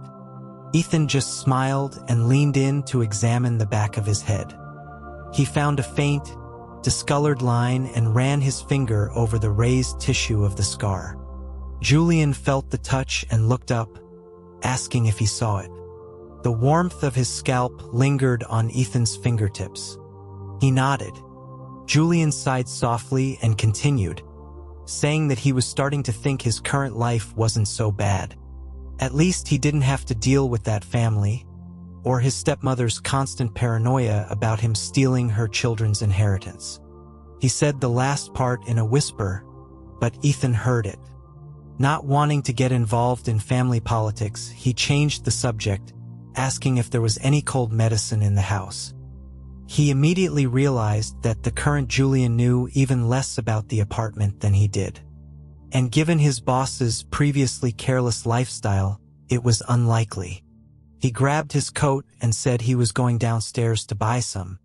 Ethan just smiled and leaned in to examine the back of his head. He found a faint, discolored line and ran his finger over the raised tissue of the scar. Julian felt the touch and looked up, asking if he saw it. The warmth of his scalp lingered on Ethan's fingertips. He nodded. Julian sighed softly and continued, saying that he was starting to think his current life wasn't so bad. At least he didn't have to deal with that family, or his stepmother's constant paranoia about him stealing her children's inheritance. He said the last part in a whisper, but Ethan heard it. Not wanting to get involved in family politics, he changed the subject, asking if there was any cold medicine in the house. He immediately realized that the current Julian knew even less about the apartment than he did. And given his boss's previously careless lifestyle, it was unlikely. He grabbed his coat and said he was going downstairs to buy some.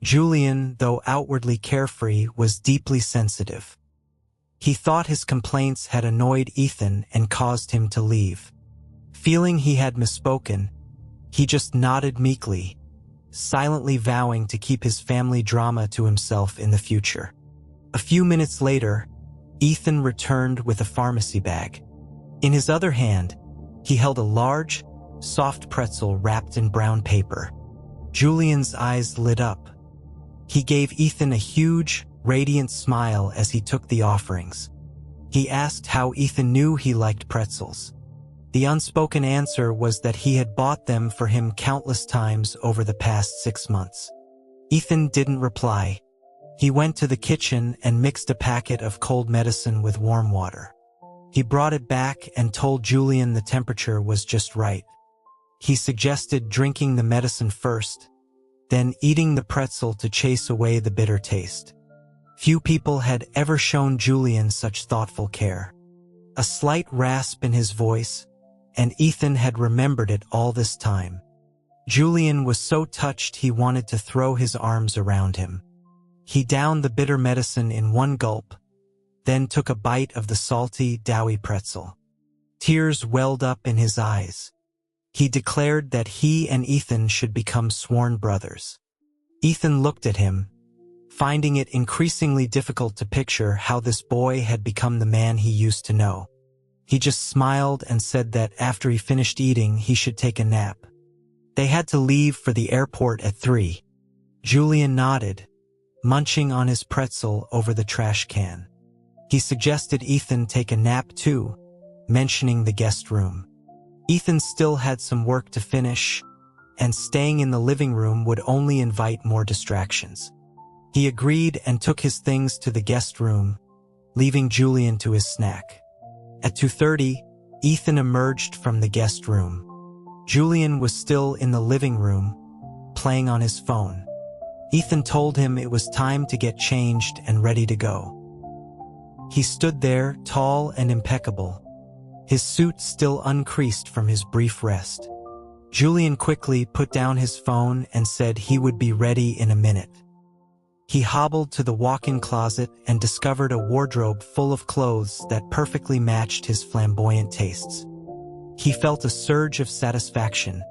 Julian, though outwardly carefree, was deeply sensitive. He thought his complaints had annoyed Ethan and caused him to leave. Feeling he had misspoken, he just nodded meekly, silently vowing to keep his family drama to himself in the future. A few minutes later, Ethan returned with a pharmacy bag. In his other hand, he held a large, soft pretzel wrapped in brown paper. Julian's eyes lit up. He gave Ethan a huge, radiant smile as he took the offerings. He asked how Ethan knew he liked pretzels. The unspoken answer was that he had bought them for him countless times over the past 6 months. Ethan didn't reply. He went to the kitchen and mixed a packet of cold medicine with warm water. He brought it back and told Julian the temperature was just right. He suggested drinking the medicine first, then eating the pretzel to chase away the bitter taste. Few people had ever shown Julian such thoughtful care. A slight rasp in his voice, and Ethan had remembered it all this time. Julian was so touched he wanted to throw his arms around him. He downed the bitter medicine in one gulp, then took a bite of the salty, doughy pretzel. Tears welled up in his eyes. He declared that he and Ethan should become sworn brothers. Ethan looked at him, finding it increasingly difficult to picture how this boy had become the man he used to know. He just smiled and said that after he finished eating, he should take a nap. They had to leave for the airport at 3. Julian nodded, munching on his pretzel over the trash can. He suggested Ethan take a nap too, mentioning the guest room. Ethan still had some work to finish, and staying in the living room would only invite more distractions. He agreed and took his things to the guest room, leaving Julian to his snack. At 2:30, Ethan emerged from the guest room. Julian was still in the living room, playing on his phone. Ethan told him it was time to get changed and ready to go. He stood there, tall and impeccable, his suit still uncreased from his brief rest. Julian quickly put down his phone and said he would be ready in a minute. He hobbled to the walk-in closet and discovered a wardrobe full of clothes that perfectly matched his flamboyant tastes. He felt a surge of satisfaction,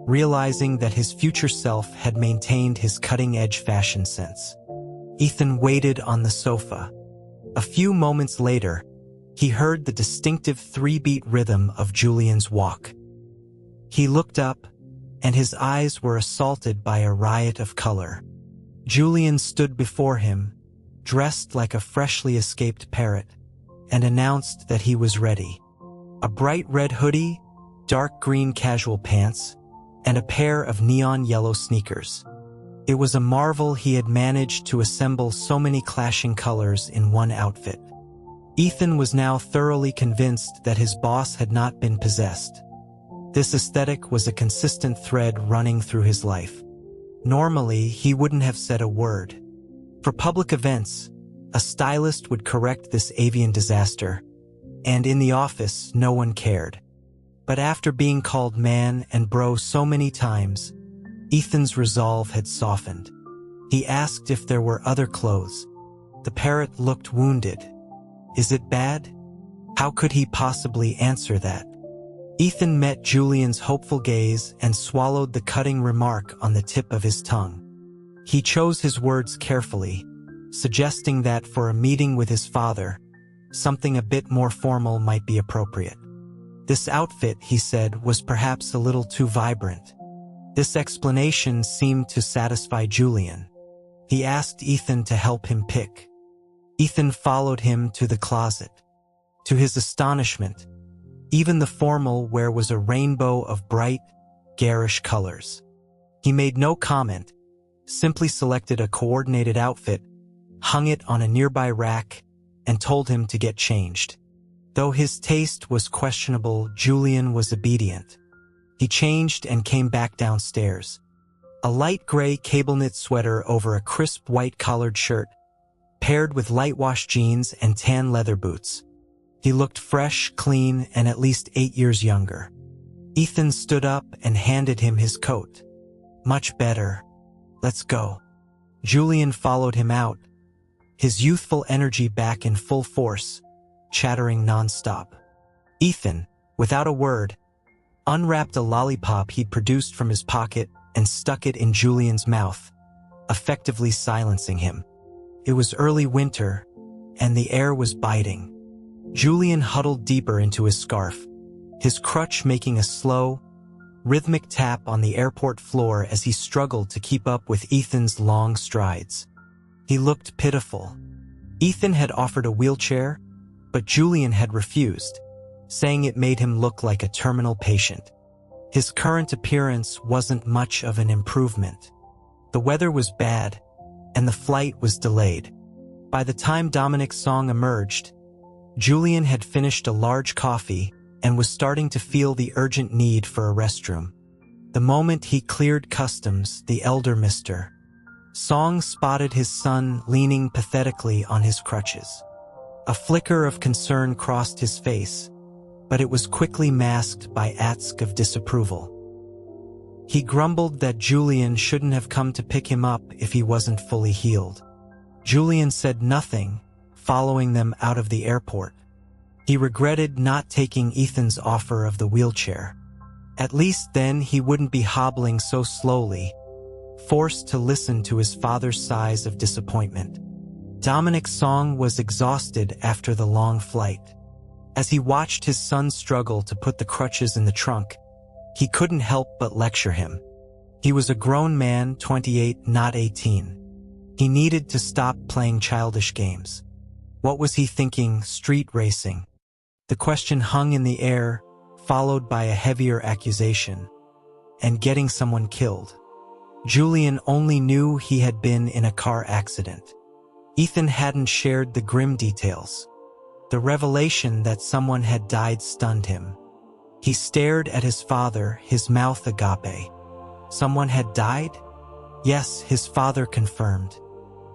realizing that his future self had maintained his cutting-edge fashion sense. Ethan waited on the sofa. A few moments later, he heard the distinctive 3-beat rhythm of Julian's walk. He looked up, and his eyes were assaulted by a riot of color. Julian stood before him, dressed like a freshly escaped parrot, and announced that he was ready. A bright red hoodie, dark green casual pants, and a pair of neon yellow sneakers. It was a marvel he had managed to assemble so many clashing colors in one outfit. Ethan was now thoroughly convinced that his boss had not been possessed. This aesthetic was a consistent thread running through his life. Normally, he wouldn't have said a word. For public events, a stylist would correct this avian disaster, and in the office, no one cared. But after being called man and bro so many times, Ethan's resolve had softened. He asked if there were other clothes. The parrot looked wounded. Is it bad? How could he possibly answer that? Ethan met Julian's hopeful gaze and swallowed the cutting remark on the tip of his tongue. He chose his words carefully, suggesting that for a meeting with his father, something a bit more formal might be appropriate. This outfit, he said, was perhaps a little too vibrant. This explanation seemed to satisfy Julian. He asked Ethan to help him pick. Ethan followed him to the closet. To his astonishment, even the formal wear was a rainbow of bright, garish colors. He made no comment, simply selected a coordinated outfit, hung it on a nearby rack, and told him to get changed. Though his taste was questionable, Julian was obedient. He changed and came back downstairs. A light gray cable-knit sweater over a crisp white collared shirt, paired with light-wash jeans and tan leather boots. He looked fresh, clean, and at least 8 years younger. Ethan stood up and handed him his coat. Much better. Let's go. Julian followed him out, his youthful energy back in full force, chattering nonstop. Ethan, without a word, unwrapped a lollipop he'd produced from his pocket and stuck it in Julian's mouth, effectively silencing him. It was early winter, and the air was biting. Julian huddled deeper into his scarf, his crutch making a slow, rhythmic tap on the airport floor as he struggled to keep up with Ethan's long strides. He looked pitiful. Ethan had offered a wheelchair, but Julian had refused, saying it made him look like a terminal patient. His current appearance wasn't much of an improvement. The weather was bad, and the flight was delayed. By the time Dominic's song emerged, Julian had finished a large coffee and was starting to feel the urgent need for a restroom. The moment he cleared customs, the elder Mr. Song spotted his son leaning pathetically on his crutches. A flicker of concern crossed his face, but it was quickly masked by atsk of disapproval. He grumbled that Julian shouldn't have come to pick him up if he wasn't fully healed. Julian said nothing, following them out of the airport. He regretted not taking Ethan's offer of the wheelchair. At least then he wouldn't be hobbling so slowly, forced to listen to his father's sighs of disappointment. Dominic's song was exhausted after the long flight. As he watched his son struggle to put the crutches in the trunk, he couldn't help but lecture him. He was a grown man, 28, not 18. He needed to stop playing childish games. What was he thinking, street racing? The question hung in the air, followed by a heavier accusation. And getting someone killed. Julian only knew he had been in a car accident. Ethan hadn't shared the grim details. The revelation that someone had died stunned him. He stared at his father, his mouth agape. Someone had died? Yes, his father confirmed.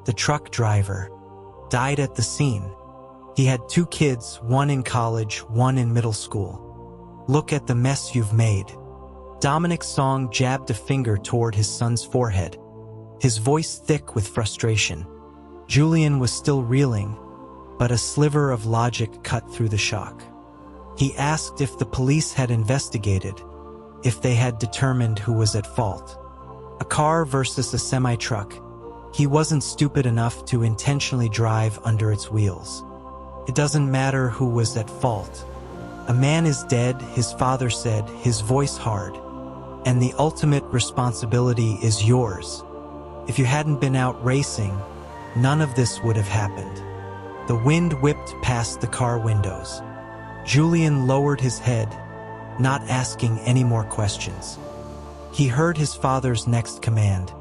The truck driver died at the scene. He had 2 kids, one in college, one in middle school. Look at the mess you've made. Dominic's song jabbed a finger toward his son's forehead, his voice thick with frustration. Julian was still reeling, but a sliver of logic cut through the shock. He asked if the police had investigated, if they had determined who was at fault. A car versus a semi-truck. He wasn't stupid enough to intentionally drive under its wheels. It doesn't matter who was at fault. A man is dead, his father said, his voice hard. And the ultimate responsibility is yours. If you hadn't been out racing, none of this would have happened. The wind whipped past the car windows. Julian lowered his head, not asking any more questions. He heard his father's next command.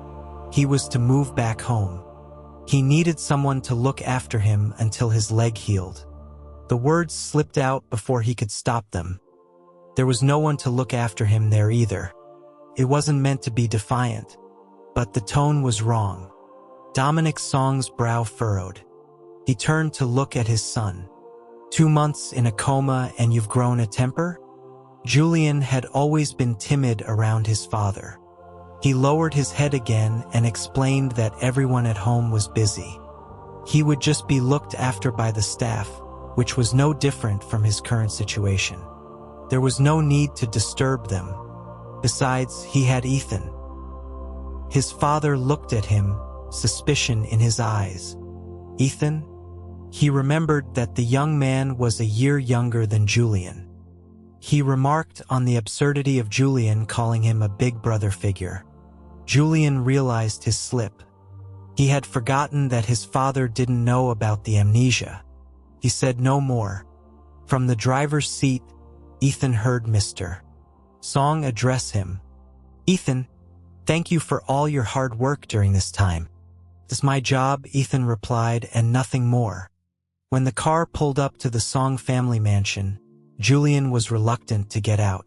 He was to move back home. He needed someone to look after him until his leg healed. The words slipped out before he could stop them. There was no one to look after him there either. It wasn't meant to be defiant, but the tone was wrong. Dominic's song's brow furrowed. He turned to look at his son. 2 months in a coma and you've grown a temper? Julian had always been timid around his father. He lowered his head again and explained that everyone at home was busy. He would just be looked after by the staff, which was no different from his current situation. There was no need to disturb them. Besides, he had Ethan. His father looked at him, suspicion in his eyes. Ethan? He remembered that the young man was a year younger than Julian. He remarked on the absurdity of Julian calling him a big brother figure. Julian realized his slip. He had forgotten that his father didn't know about the amnesia. He said no more. From the driver's seat, Ethan heard Mr. Song address him. Ethan, thank you for all your hard work during this time. It's my job, Ethan replied, and nothing more. When the car pulled up to the Song family mansion, Julian was reluctant to get out.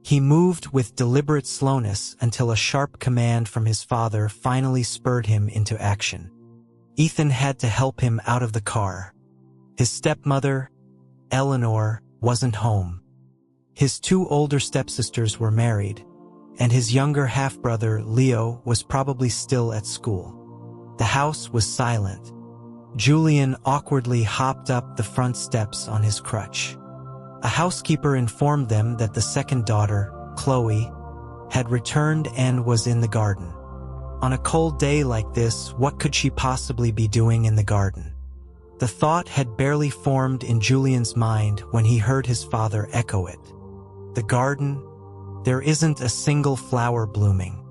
He moved with deliberate slowness until a sharp command from his father finally spurred him into action. Ethan had to help him out of the car. His stepmother, Eleanor, wasn't home. His 2 older stepsisters were married, and his younger half-brother, Leo, was probably still at school. The house was silent. Julian awkwardly hopped up the front steps on his crutch. A housekeeper informed them that the second daughter, Chloe, had returned and was in the garden. On a cold day like this, what could she possibly be doing in the garden? The thought had barely formed in Julian's mind when he heard his father echo it. The garden? There isn't a single flower blooming.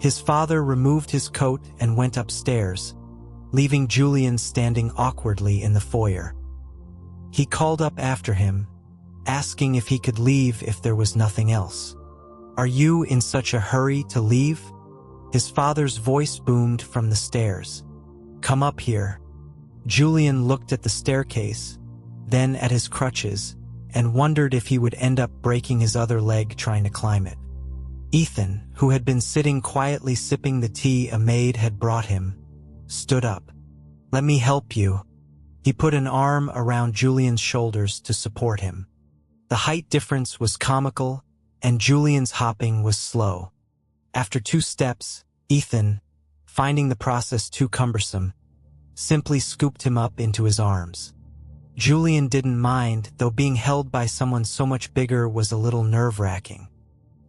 His father removed his coat and went upstairs, leaving Julian standing awkwardly in the foyer. He called up after him, asking if he could leave if there was nothing else. Are you in such a hurry to leave? His father's voice boomed from the stairs. "Come up here." Julian looked at the staircase, then at his crutches, and wondered if he would end up breaking his other leg trying to climb it. Ethan, who had been sitting quietly sipping the tea a maid had brought him, stood up. "Let me help you." He put an arm around Julian's shoulders to support him. The height difference was comical, and Julian's hopping was slow. After 2 steps, Ethan, finding the process too cumbersome, simply scooped him up into his arms. Julian didn't mind, though being held by someone so much bigger was a little nerve-wracking.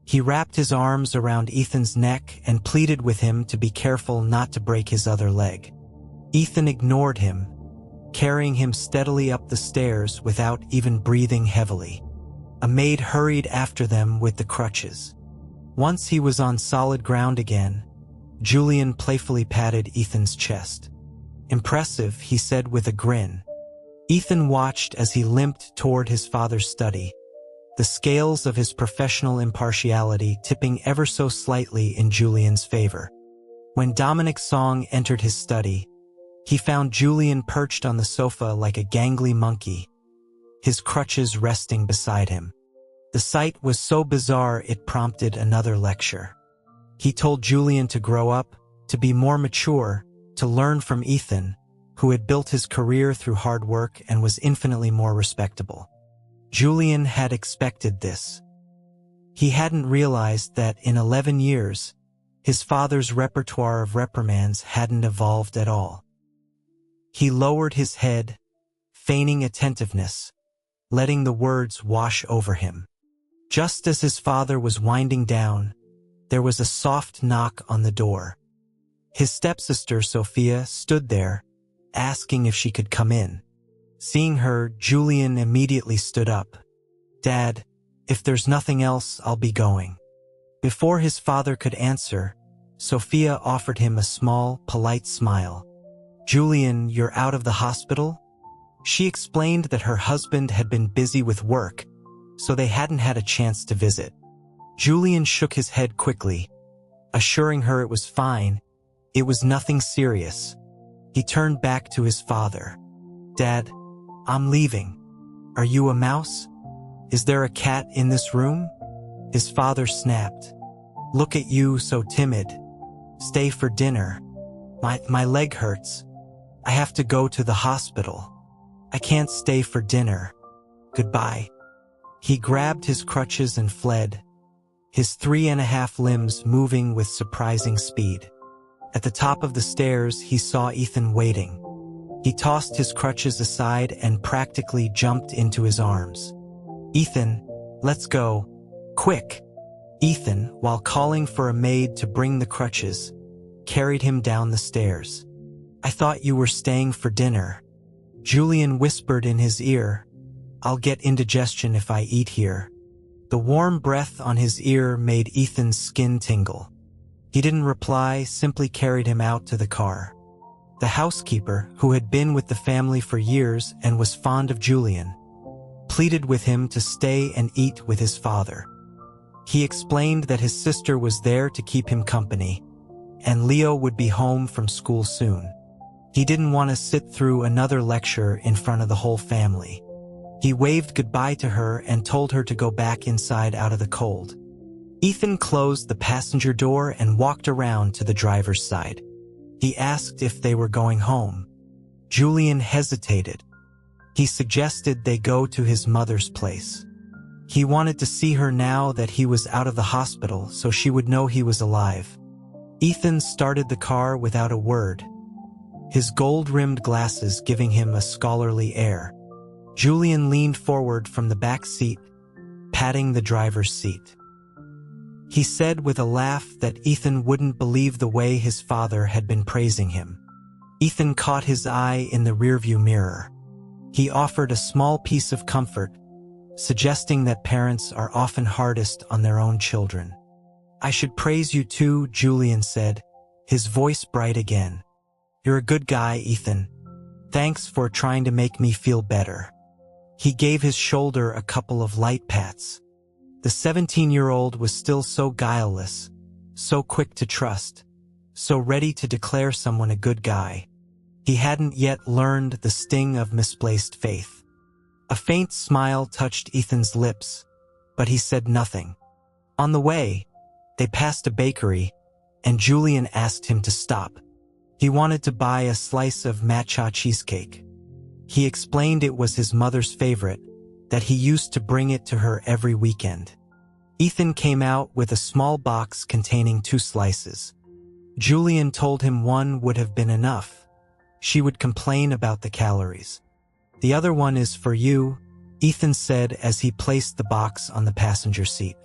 He wrapped his arms around Ethan's neck and pleaded with him to be careful not to break his other leg. Ethan ignored him, carrying him steadily up the stairs without even breathing heavily. A maid hurried after them with the crutches. Once he was on solid ground again, Julian playfully patted Ethan's chest. "Impressive," he said with a grin. Ethan watched as he limped toward his father's study, the scales of his professional impartiality tipping ever so slightly in Julian's favor. When Dominic Song entered his study, he found Julian perched on the sofa like a gangly monkey, his crutches resting beside him. The sight was so bizarre it prompted another lecture. He told Julian to grow up, to be more mature, to learn from Ethan, who had built his career through hard work and was infinitely more respectable. Julian had expected this. He hadn't realized that in 11 years, his father's repertoire of reprimands hadn't evolved at all. He lowered his head, feigning attentiveness, letting the words wash over him. Just as his father was winding down, there was a soft knock on the door. His stepsister, Sophia, stood there, asking if she could come in. Seeing her, Julian immediately stood up. "Dad, if there's nothing else, I'll be going." Before his father could answer, Sophia offered him a small, polite smile. "Julian, you're out of the hospital?" She explained that her husband had been busy with work, so they hadn't had a chance to visit. Julian shook his head quickly, assuring her it was fine, it was nothing serious. He turned back to his father. "Dad, I'm leaving. Are you a mouse? Is there a cat in this room?" His father snapped. "Look at you, so timid. Stay for dinner. My leg hurts. I have to go to the hospital. I can't stay for dinner. Goodbye." He grabbed his crutches and fled, his 3.5 limbs moving with surprising speed. At the top of the stairs, he saw Ethan waiting. He tossed his crutches aside and practically jumped into his arms. "Ethan, let's go. Quick!" Ethan, while calling for a maid to bring the crutches, carried him down the stairs. "I thought you were staying for dinner." Julian whispered in his ear, "I'll get indigestion if I eat here." The warm breath on his ear made Ethan's skin tingle. He didn't reply, simply carried him out to the car. The housekeeper, who had been with the family for years and was fond of Julian, pleaded with him to stay and eat with his father. He explained that his sister was there to keep him company, and Leo would be home from school soon. He didn't want to sit through another lecture in front of the whole family. He waved goodbye to her and told her to go back inside out of the cold. Ethan closed the passenger door and walked around to the driver's side. He asked if they were going home. Julian hesitated. He suggested they go to his mother's place. He wanted to see her now that he was out of the hospital so she would know he was alive. Ethan started the car without a word, his gold-rimmed glasses giving him a scholarly air. Julian leaned forward from the back seat, patting the driver's seat. He said with a laugh that Ethan wouldn't believe the way his father had been praising him. Ethan caught his eye in the rearview mirror. He offered a small piece of comfort, suggesting that parents are often hardest on their own children. "I should praise you too," Julian said, his voice bright again. "You're a good guy, Ethan. Thanks for trying to make me feel better." He gave his shoulder a couple of light pats. The 17-year-old was still so guileless, so quick to trust. so ready to declare someone a good guy. He hadn't yet learned the sting of misplaced faith. A faint smile touched Ethan's lips, but he said nothing. On the way, they passed a bakery, and Julian asked him to stop. He wanted to buy a slice of matcha cheesecake. He explained it was his mother's favorite, that he used to bring it to her every weekend. Ethan came out with a small box containing 2 slices. Julian told him one would have been enough. She would complain about the calories. The other one is for you, Ethan said as he placed the box on the passenger seat.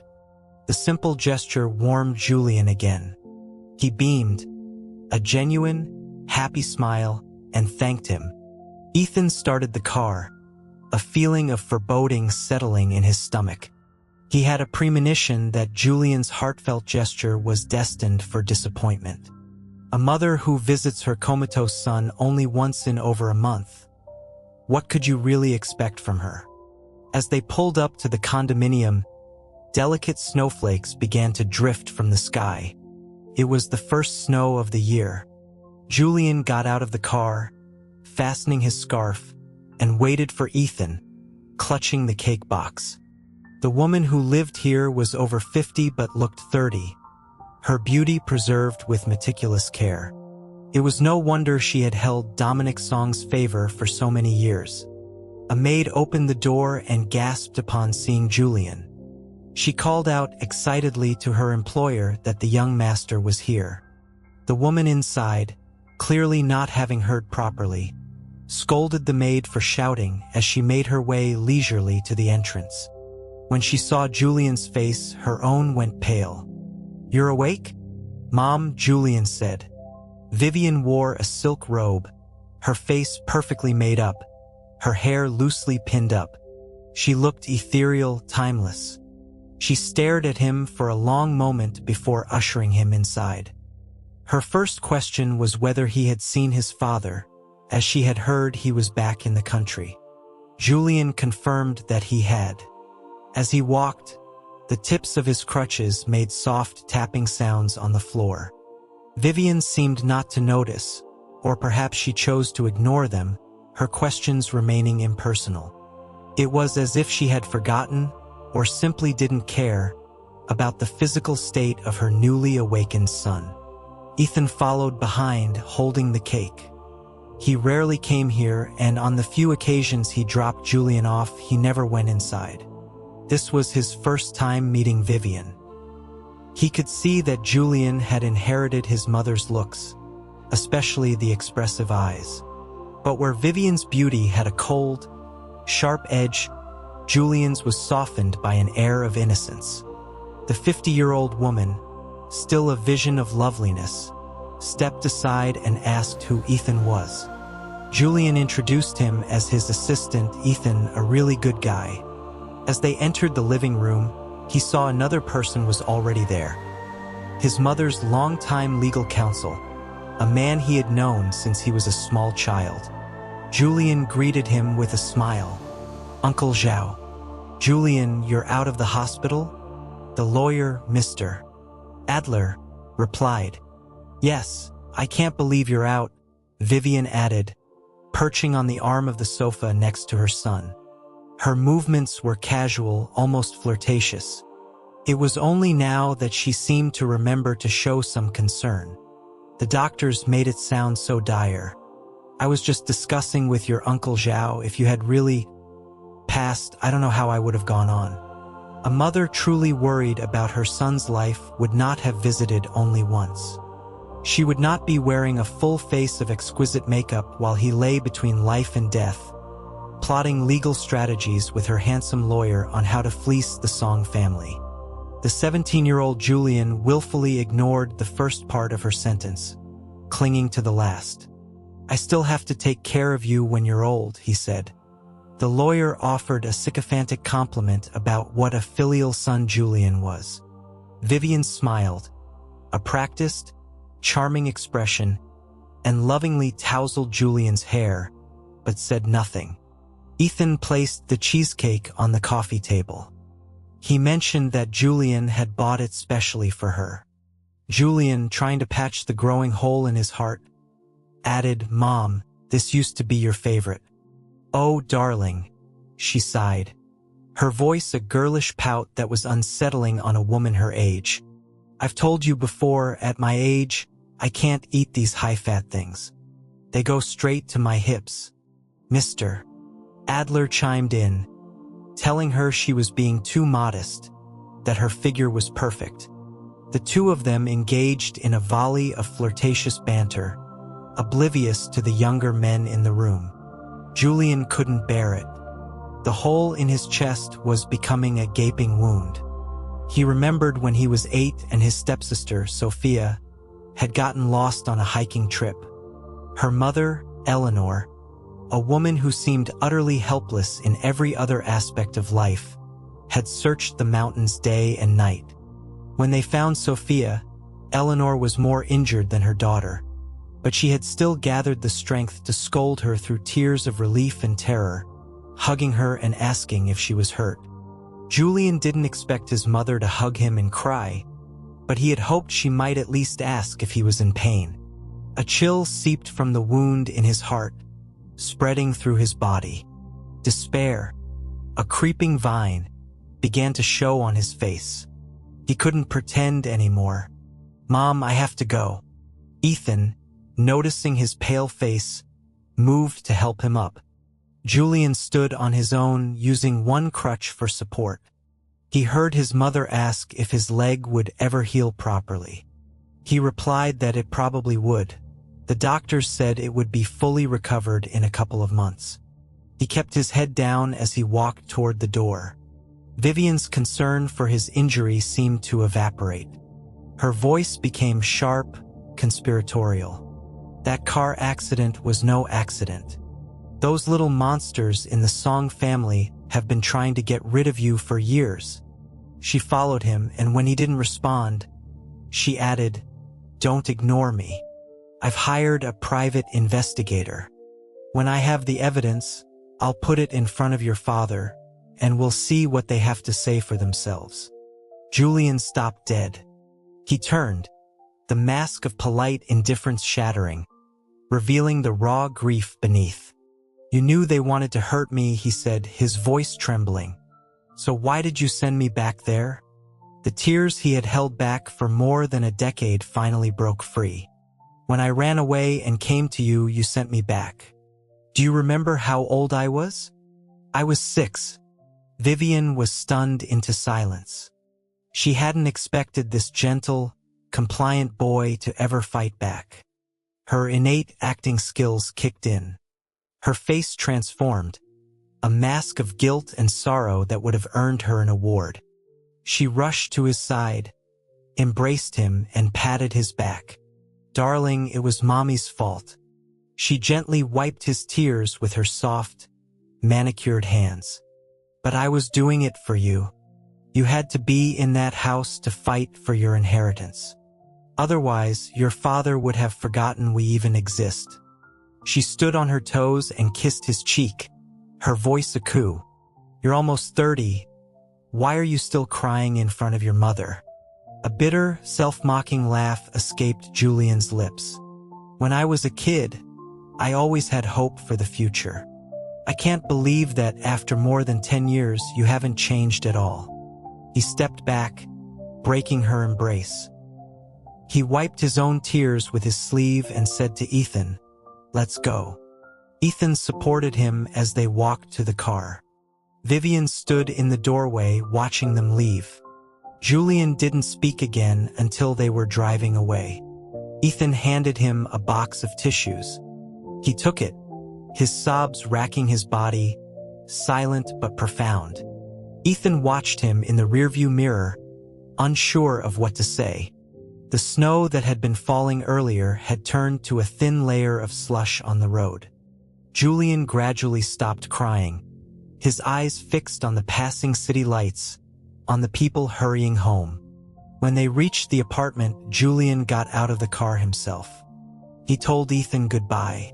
The simple gesture warmed Julian again. He beamed, a genuine, happy smile, and thanked him. Ethan started the car, a feeling of foreboding settling in his stomach. He had a premonition that Julian's heartfelt gesture was destined for disappointment. A mother who visits her comatose son only once in over a month. What could you really expect from her? As they pulled up to the condominium, delicate snowflakes began to drift from the sky. It was the first snow of the year. Julian got out of the car, fastening his scarf, and waited for Ethan, clutching the cake box. The woman who lived here was over 50 but looked 30, her beauty preserved with meticulous care. It was no wonder she had held Dominic Song's favor for so many years. A maid opened the door and gasped upon seeing Julian. She called out excitedly to her employer that the young master was here. The woman inside, clearly not having heard properly, scolded the maid for shouting as she made her way leisurely to the entrance. When she saw Julian's face, her own went pale. "You're awake?" "Mom," Julian said. Vivian wore a silk robe, her face perfectly made up, her hair loosely pinned up. She looked ethereal, timeless. She stared at him for a long moment before ushering him inside. Her first question was whether he had seen his father, as she had heard he was back in the country. Julian confirmed that he had. As he walked, the tips of his crutches made soft tapping sounds on the floor. Vivian seemed not to notice, or perhaps she chose to ignore them, her questions remaining impersonal. It was as if she had forgotten, or simply didn't care, about the physical state of her newly awakened son. Ethan followed behind, holding the cake. He rarely came here, and on the few occasions he dropped Julian off, he never went inside. This was his first time meeting Vivian. He could see that Julian had inherited his mother's looks, especially the expressive eyes. But where Vivian's beauty had a cold, sharp edge, Julian's was softened by an air of innocence. The 50-year-old woman, still a vision of loveliness, stepped aside and asked who Ethan was. Julian introduced him as his assistant, Ethan, a really good guy. As they entered the living room, he saw another person was already there. His mother's longtime legal counsel, a man he had known since he was a small child. Julian greeted him with a smile. "Uncle Zhao." "Julian, you're out of the hospital?" The lawyer, Mr. Adler, replied. "Yes, I can't believe you're out," Vivian added, perching on the arm of the sofa next to her son. Her movements were casual, almost flirtatious. It was only now that she seemed to remember to show some concern. The doctors made it sound so dire. "I was just discussing with your Uncle Zhao. If you had really passed, I don't know how I would have gone on." A mother truly worried about her son's life would not have visited only once. She would not be wearing a full face of exquisite makeup while he lay between life and death, plotting legal strategies with her handsome lawyer on how to fleece the Song family. The 17-year-old Julian willfully ignored the first part of her sentence, clinging to the last. "I still have to take care of you when you're old," he said. The lawyer offered a sycophantic compliment about what a filial son Julian was. Vivian smiled, a practiced, charming expression, and lovingly tousled Julian's hair, but said nothing. Ethan placed the cheesecake on the coffee table. He mentioned that Julian had bought it specially for her. Julian, trying to patch the growing hole in his heart, added, "Mom, this used to be your favorite." "Oh, darling," she sighed, her voice a girlish pout that was unsettling on a woman her age. "I've told you before, at my age, I can't eat these high-fat things. They go straight to my hips." Mr. Adler chimed in, telling her she was being too modest, that her figure was perfect. The two of them engaged in a volley of flirtatious banter, oblivious to the younger men in the room. Julian couldn't bear it. The hole in his chest was becoming a gaping wound. He remembered when he was 8 and his stepsister, Sophia, had gotten lost on a hiking trip. Her mother, Eleanor, a woman who seemed utterly helpless in every other aspect of life, had searched the mountains day and night. When they found Sophia, Eleanor was more injured than her daughter, but she had still gathered the strength to scold her through tears of relief and terror, hugging her and asking if she was hurt. Julian didn't expect his mother to hug him and cry, but he had hoped she might at least ask if he was in pain. A chill seeped from the wound in his heart, spreading through his body. Despair, a creeping vine, began to show on his face. He couldn't pretend anymore. "Mom, I have to go." Ethan, noticing his pale face, moved to help him up. Julian stood on his own, using one crutch for support. He heard his mother ask if his leg would ever heal properly. He replied that it probably would. The doctors said it would be fully recovered in a couple of months. He kept his head down as he walked toward the door. Vivian's concern for his injury seemed to evaporate. Her voice became sharp, conspiratorial. "That car accident was no accident. Those little monsters in the Song family have been trying to get rid of you for years." She followed him, and when he didn't respond, she added, "Don't ignore me. I've hired a private investigator. When I have the evidence, I'll put it in front of your father, and we'll see what they have to say for themselves." Julian stopped dead. He turned, the mask of polite indifference shattering, revealing the raw grief beneath. "You knew they wanted to hurt me," he said, his voice trembling. "So why did you send me back there?" The tears he had held back for more than a decade finally broke free. "When I ran away and came to you, you sent me back. Do you remember how old I was?" "I was 6. Vivian was stunned into silence. She hadn't expected this gentle, compliant boy to ever fight back. Her innate acting skills kicked in. Her face transformed, a mask of guilt and sorrow that would have earned her an award. She rushed to his side, embraced him, and patted his back. "Darling, it was Mommy's fault." She gently wiped his tears with her soft, manicured hands. "But I was doing it for you. You had to be in that house to fight for your inheritance. Otherwise, your father would have forgotten we even exist." She stood on her toes and kissed his cheek, her voice a coo. "You're almost 30. Why are you still crying in front of your mother?" A bitter, self-mocking laugh escaped Julian's lips. "When I was a kid, I always had hope for the future. I can't believe that after more than 10 years you haven't changed at all." He stepped back, breaking her embrace. He wiped his own tears with his sleeve and said to Ethan, "Let's go." Ethan supported him as they walked to the car. Vivian stood in the doorway watching them leave. Julian didn't speak again until they were driving away. Ethan handed him a box of tissues. He took it, his sobs racking his body, silent but profound. Ethan watched him in the rearview mirror, unsure of what to say. The snow that had been falling earlier had turned to a thin layer of slush on the road. Julian gradually stopped crying, his eyes fixed on the passing city lights, on the people hurrying home. When they reached the apartment, Julian got out of the car himself. He told Ethan goodbye.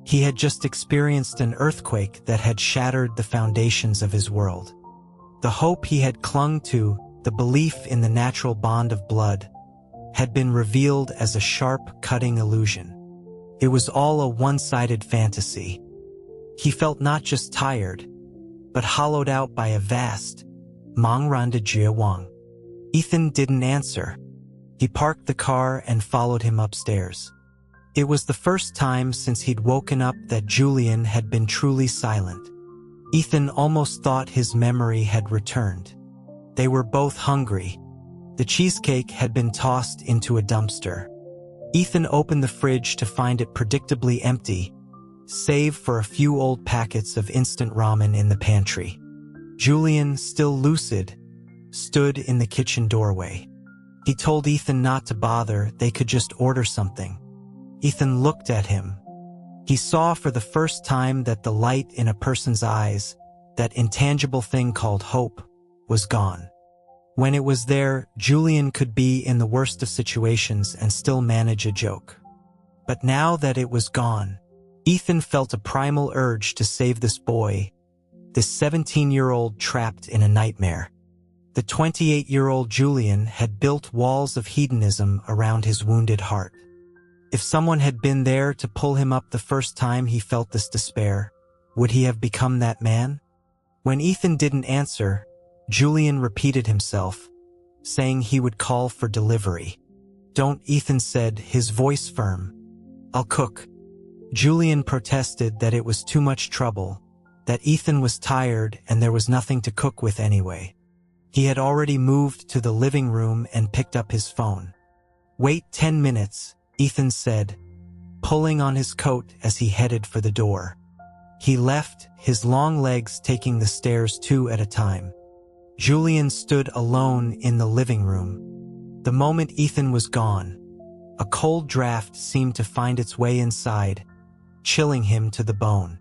He had just experienced an earthquake that had shattered the foundations of his world. The hope he had clung to, the belief in the natural bond of blood, had been revealed as a sharp, cutting illusion. It was all a one-sided fantasy. He felt not just tired, but hollowed out by a vast, Mangranda Wang. Ethan didn't answer. He parked the car and followed him upstairs. It was the first time since he'd woken up that Julian had been truly silent. Ethan almost thought his memory had returned. They were both hungry. The cheesecake had been tossed into a dumpster. Ethan opened the fridge to find it predictably empty, save for a few old packets of instant ramen in the pantry. Julian, still lucid, stood in the kitchen doorway. He told Ethan not to bother, they could just order something. Ethan looked at him. He saw for the first time that the light in a person's eyes, that intangible thing called hope, was gone. When it was there, Julian could be in the worst of situations and still manage a joke. But now that it was gone, Ethan felt a primal urge to save this boy, this 17-year-old trapped in a nightmare. The 28-year-old Julian had built walls of hedonism around his wounded heart. If someone had been there to pull him up the first time he felt this despair, would he have become that man? When Ethan didn't answer, Julian repeated himself, saying he would call for delivery. "Don't," Ethan said, his voice firm. "I'll cook." Julian protested that it was too much trouble, that Ethan was tired and there was nothing to cook with anyway. He had already moved to the living room and picked up his phone. "Wait 10 minutes, Ethan said, pulling on his coat as he headed for the door. He left, his long legs taking the stairs 2 at a time. Julian stood alone in the living room. The moment Ethan was gone, a cold draft seemed to find its way inside, chilling him to the bone.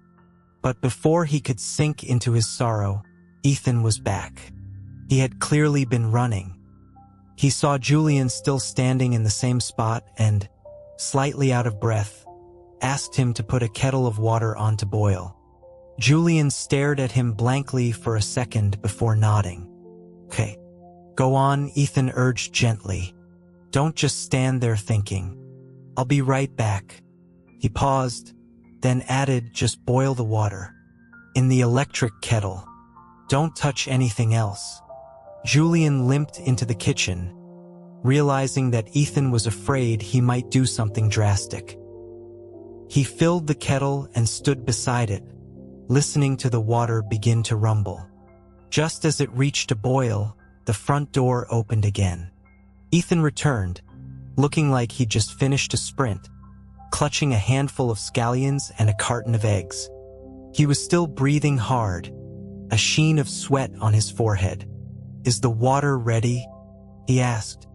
But before he could sink into his sorrow, Ethan was back. He had clearly been running. He saw Julian still standing in the same spot and, slightly out of breath, asked him to put a kettle of water on to boil. Julian stared at him blankly for a second before nodding. "Okay, go on," Ethan urged gently. "Don't just stand there thinking. I'll be right back." He paused, then added, "Just boil the water. In the electric kettle. Don't touch anything else." Julian limped into the kitchen, realizing that Ethan was afraid he might do something drastic. He filled the kettle and stood beside it, listening to the water begin to rumble. Just as it reached a boil, the front door opened again. Ethan returned, looking like he'd just finished a sprint, clutching a handful of scallions and a carton of eggs. He was still breathing hard, a sheen of sweat on his forehead. "Is the water ready?" he asked.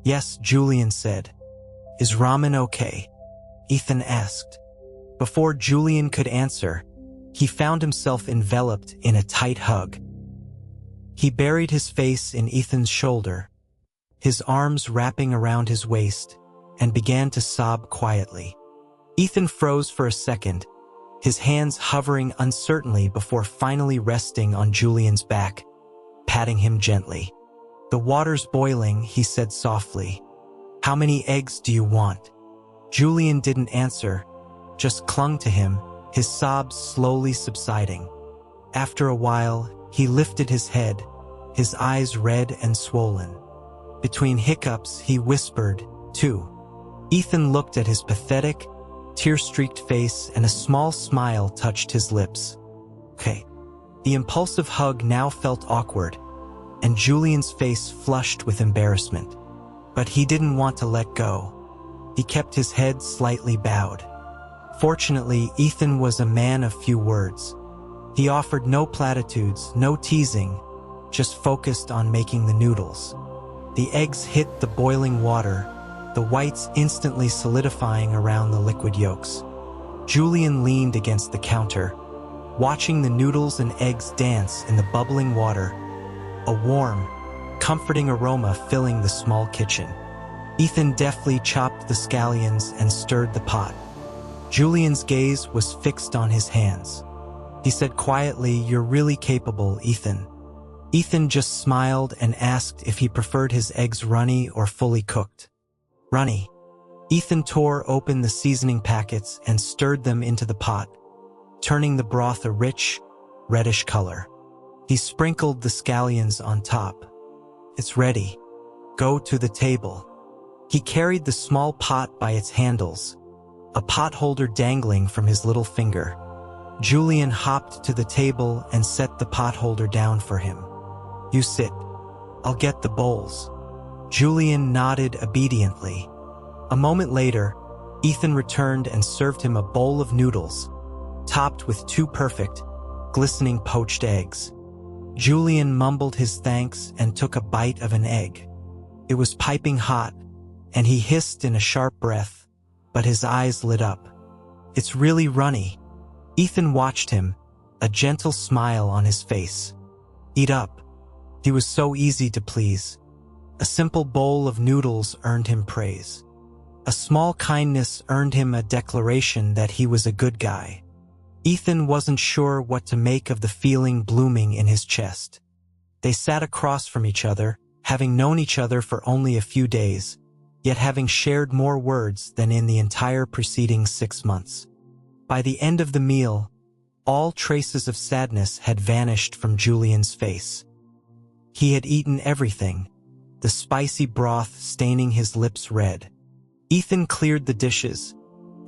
"Yes," Julian said. "Is ramen okay?" Ethan asked. Before Julian could answer, he found himself enveloped in a tight hug. He buried his face in Ethan's shoulder, his arms wrapping around his waist, and began to sob quietly. Ethan froze for a second, his hands hovering uncertainly before finally resting on Julian's back, patting him gently. "The water's boiling," he said softly. "How many eggs do you want?" Julian didn't answer, just clung to him, his sobs slowly subsiding. After a while, he lifted his head, his eyes red and swollen. Between hiccups, he whispered, "Two." Ethan looked at his pathetic, tear-streaked face and a small smile touched his lips. "Okay." The impulsive hug now felt awkward, and Julian's face flushed with embarrassment. But he didn't want to let go. He kept his head slightly bowed. Fortunately, Ethan was a man of few words. He offered no platitudes, no teasing, just focused on making the noodles. The eggs hit the boiling water, the whites instantly solidifying around the liquid yolks. Julian leaned against the counter, watching the noodles and eggs dance in the bubbling water, a warm, comforting aroma filling the small kitchen. Ethan deftly chopped the scallions and stirred the pot. Julian's gaze was fixed on his hands. He said quietly, "You're really capable, Ethan." Ethan just smiled and asked if he preferred his eggs runny or fully cooked. Runny. Ethan tore open the seasoning packets and stirred them into the pot, turning the broth a rich, reddish color. He sprinkled the scallions on top. It's ready. Go to the table. He carried the small pot by its handles, a pot holder dangling from his little finger. Julian hopped to the table and set the pot holder down for him. You sit. I'll get the bowls. Julian nodded obediently. A moment later, Ethan returned and served him a bowl of noodles, topped with 2 perfect, glistening poached eggs. Julian mumbled his thanks and took a bite of an egg. It was piping hot, and he hissed in a sharp breath, but his eyes lit up. It's really runny. Ethan watched him, a gentle smile on his face. Eat up. He was so easy to please. A simple bowl of noodles earned him praise. A small kindness earned him a declaration that he was a good guy. Ethan wasn't sure what to make of the feeling blooming in his chest. They sat across from each other, having known each other for only a few days, yet having shared more words than in the entire preceding 6 months. By the end of the meal, all traces of sadness had vanished from Julian's face. He had eaten everything, the spicy broth staining his lips red. Ethan cleared the dishes,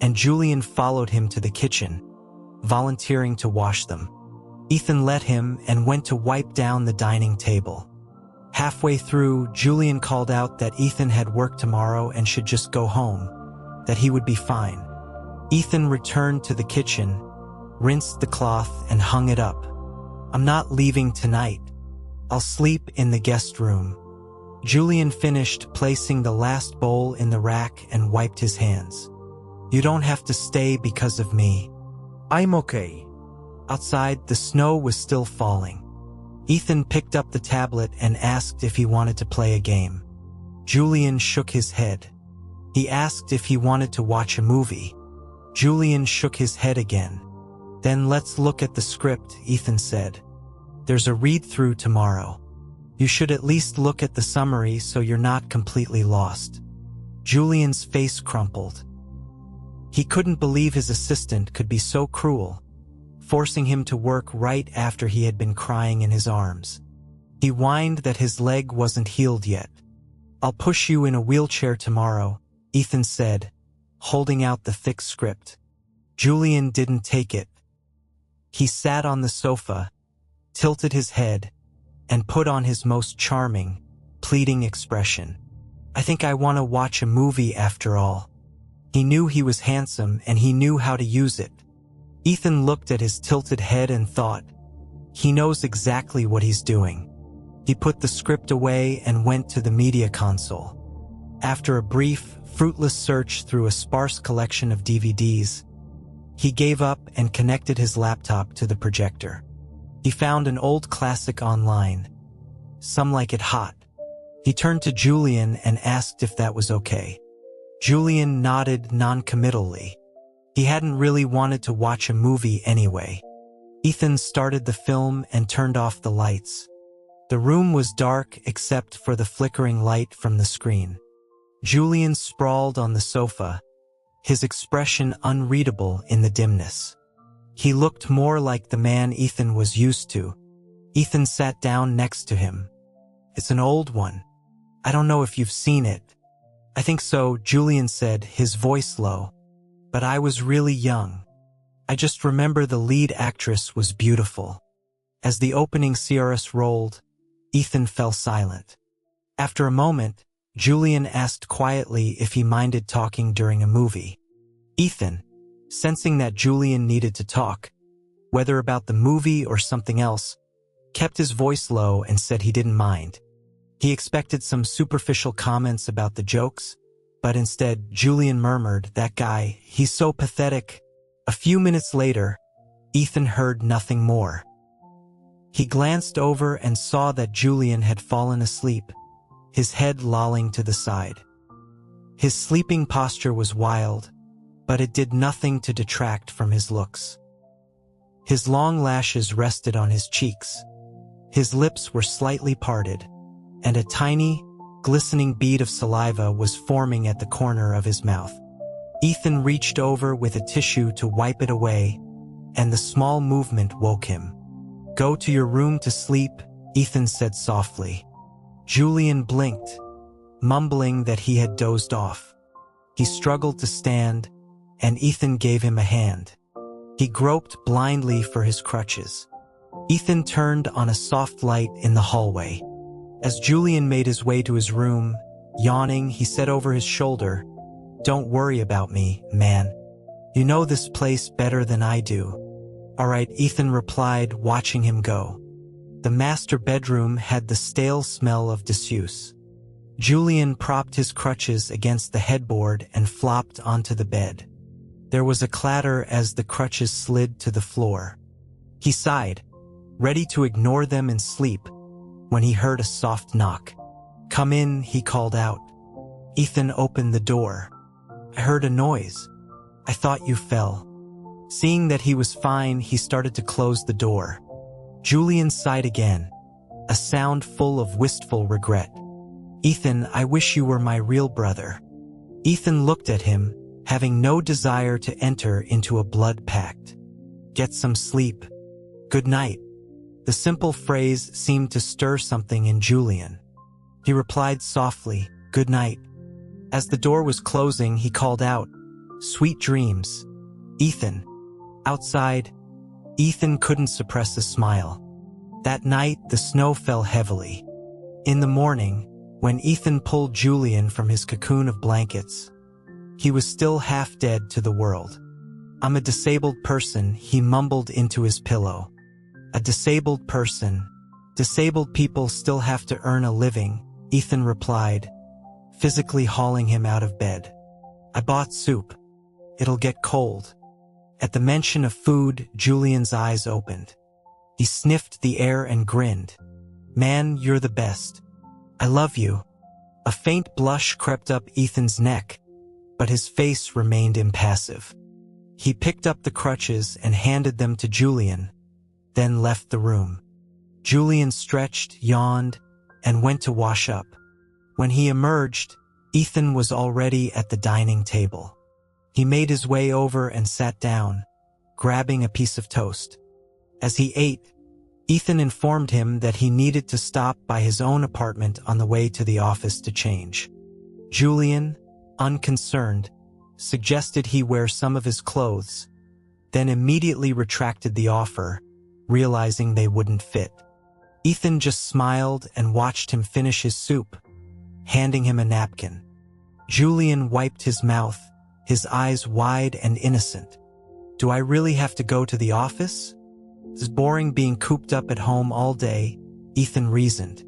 and Julian followed him to the kitchen, volunteering to wash them. Ethan let him and went to wipe down the dining table. Halfway through, Julian called out that Ethan had work tomorrow and should just go home, that he would be fine. Ethan returned to the kitchen, rinsed the cloth and hung it up. I'm not leaving tonight. I'll sleep in the guest room. Julian finished placing the last bowl in the rack and wiped his hands. You don't have to stay because of me. I'm okay. Outside, the snow was still falling. Ethan picked up the tablet and asked if he wanted to play a game. Julian shook his head. He asked if he wanted to watch a movie. Julian shook his head again. Then let's look at the script, Ethan said. There's a read-through tomorrow. You should at least look at the summary so you're not completely lost. Julian's face crumpled. He couldn't believe his assistant could be so cruel, forcing him to work right after he had been crying in his arms. He whined that his leg wasn't healed yet. I'll push you in a wheelchair tomorrow, Ethan said, holding out the thick script. Julian didn't take it. He sat on the sofa, tilted his head, and put on his most charming, pleading expression. I think I want to watch a movie after all. He knew he was handsome and he knew how to use it. Ethan looked at his tilted head and thought, he knows exactly what he's doing. He put the script away and went to the media console. After a brief, fruitless search through a sparse collection of DVDs, he gave up and connected his laptop to the projector. He found an old classic online, Some Like It Hot. He turned to Julian and asked if that was okay. Julian nodded non-committally. He hadn't really wanted to watch a movie anyway. Ethan started the film and turned off the lights. The room was dark except for the flickering light from the screen. Julian sprawled on the sofa, his expression unreadable in the dimness. He looked more like the man Ethan was used to. Ethan sat down next to him. It's an old one. I don't know if you've seen it. I think so, Julian said, his voice low. But I was really young. I just remember the lead actress was beautiful. As the opening chorus rolled, Ethan fell silent. After a moment, Julian asked quietly if he minded talking during a movie. Ethan, sensing that Julian needed to talk, whether about the movie or something else, kept his voice low and said he didn't mind. He expected some superficial comments about the jokes, but instead Julian murmured, "That guy, he's so pathetic." A few minutes later, Ethan heard nothing more. He glanced over and saw that Julian had fallen asleep, his head lolling to the side. His sleeping posture was wild, but it did nothing to detract from his looks. His long lashes rested on his cheeks. His lips were slightly parted, and a tiny, glistening bead of saliva was forming at the corner of his mouth. Ethan reached over with a tissue to wipe it away, and the small movement woke him. "Go to your room to sleep," Ethan said softly. Julian blinked, mumbling that he had dozed off. He struggled to stand, and Ethan gave him a hand. He groped blindly for his crutches. Ethan turned on a soft light in the hallway. As Julian made his way to his room, yawning, he said over his shoulder, "Don't worry about me, man. You know this place better than I do." "All right," Ethan replied, watching him go. The master bedroom had the stale smell of disuse. Julian propped his crutches against the headboard and flopped onto the bed. There was a clatter as the crutches slid to the floor. He sighed, ready to ignore them and sleep, when he heard a soft knock. "Come in," he called out. Ethan opened the door. "I heard a noise. I thought you fell." Seeing that he was fine, he started to close the door. Julian sighed again, a sound full of wistful regret. "Ethan, I wish you were my real brother." Ethan looked at him, having no desire to enter into a blood pact. "Get some sleep. Good night." The simple phrase seemed to stir something in Julian. He replied softly, "Good night." As the door was closing, he called out, "Sweet dreams, Ethan." Outside, Ethan couldn't suppress a smile. That night, the snow fell heavily. In the morning, when Ethan pulled Julian from his cocoon of blankets, he was still half dead to the world. "I'm a disabled person," he mumbled into his pillow. "A disabled person. Disabled people still have to earn a living," Ethan replied, physically hauling him out of bed. "I bought soup. It'll get cold." At the mention of food, Julian's eyes opened. He sniffed the air and grinned. "Man, you're the best. I love you." A faint blush crept up Ethan's neck, but his face remained impassive. He picked up the crutches and handed them to Julian, then left the room. Julian stretched, yawned, and went to wash up. When he emerged, Ethan was already at the dining table. He made his way over and sat down, grabbing a piece of toast. As he ate, Ethan informed him that he needed to stop by his own apartment on the way to the office to change. Julian, unconcerned, suggested he wear some of his clothes, then immediately retracted the offer, realizing they wouldn't fit. Ethan just smiled and watched him finish his soup, handing him a napkin. Julian wiped his mouth, his eyes wide and innocent. "Do I really have to go to the office? It's boring being cooped up at home all day," Ethan reasoned.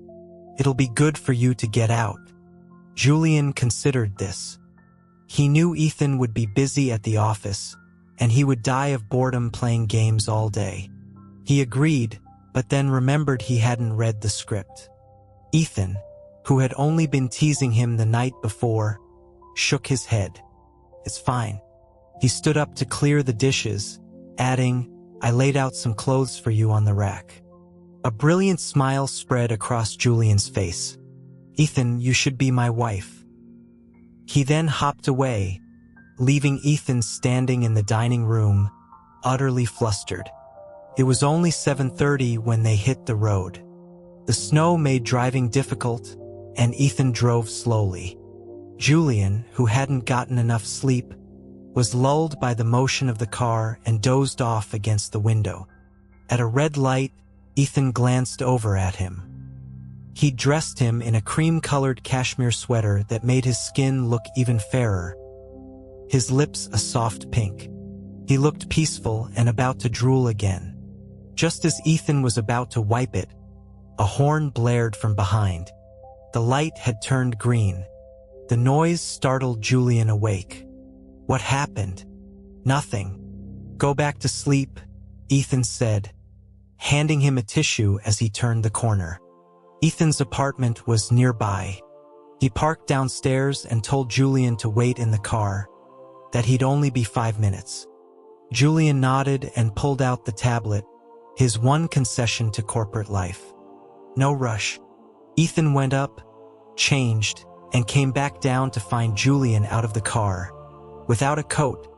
"It'll be good for you to get out." Julian considered this. He knew Ethan would be busy at the office, and he would die of boredom playing games all day. He agreed, but then remembered he hadn't read the script. Ethan, who had only been teasing him the night before, shook his head. "It's fine." He stood up to clear the dishes, adding, "I laid out some clothes for you on the rack." A brilliant smile spread across Julian's face. "Ethan, you should be my wife." He then hopped away, leaving Ethan standing in the dining room, utterly flustered. It was only 7:30 when they hit the road. The snow made driving difficult, and Ethan drove slowly. Julian, who hadn't gotten enough sleep, was lulled by the motion of the car and dozed off against the window. At a red light, Ethan glanced over at him. He dressed him in a cream-colored cashmere sweater that made his skin look even fairer, his lips a soft pink. He looked peaceful and about to drool again. Just as Ethan was about to wipe it, a horn blared from behind. The light had turned green. The noise startled Julian awake. "What happened?" "Nothing. Go back to sleep," Ethan said, handing him a tissue as he turned the corner. Ethan's apartment was nearby. He parked downstairs and told Julian to wait in the car, that he'd only be 5 minutes. Julian nodded and pulled out the tablet, his one concession to corporate life. No rush. Ethan went up, changed, and came back down to find Julian out of the car, without a coat,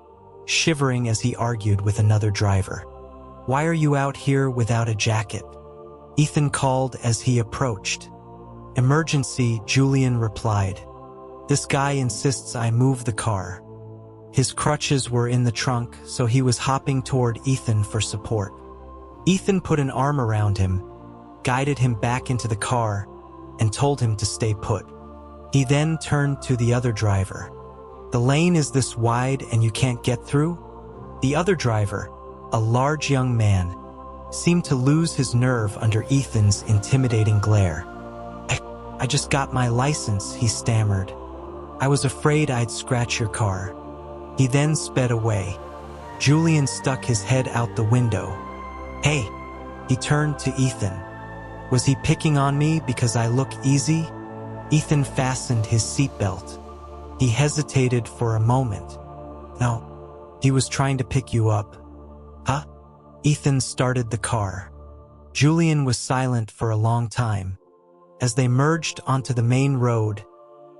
shivering as he argued with another driver. "Why are you out here without a jacket?" Ethan called as he approached. "Emergency," Julian replied. "This guy insists I move the car." His crutches were in the trunk, so he was hopping toward Ethan for support. Ethan put an arm around him, guided him back into the car, and told him to stay put. He then turned to the other driver. "The lane is this wide and you can't get through?" The other driver, a large young man, seemed to lose his nerve under Ethan's intimidating glare. I just got my license," he stammered. "I was afraid I'd scratch your car." He then sped away. Julian stuck his head out the window. "Hey," he turned to Ethan. "Was he picking on me because I look easy?" Ethan fastened his seatbelt. He hesitated for a moment. "No, he was trying to pick you up." "Huh?" Ethan started the car. Julian was silent for a long time. As they merged onto the main road,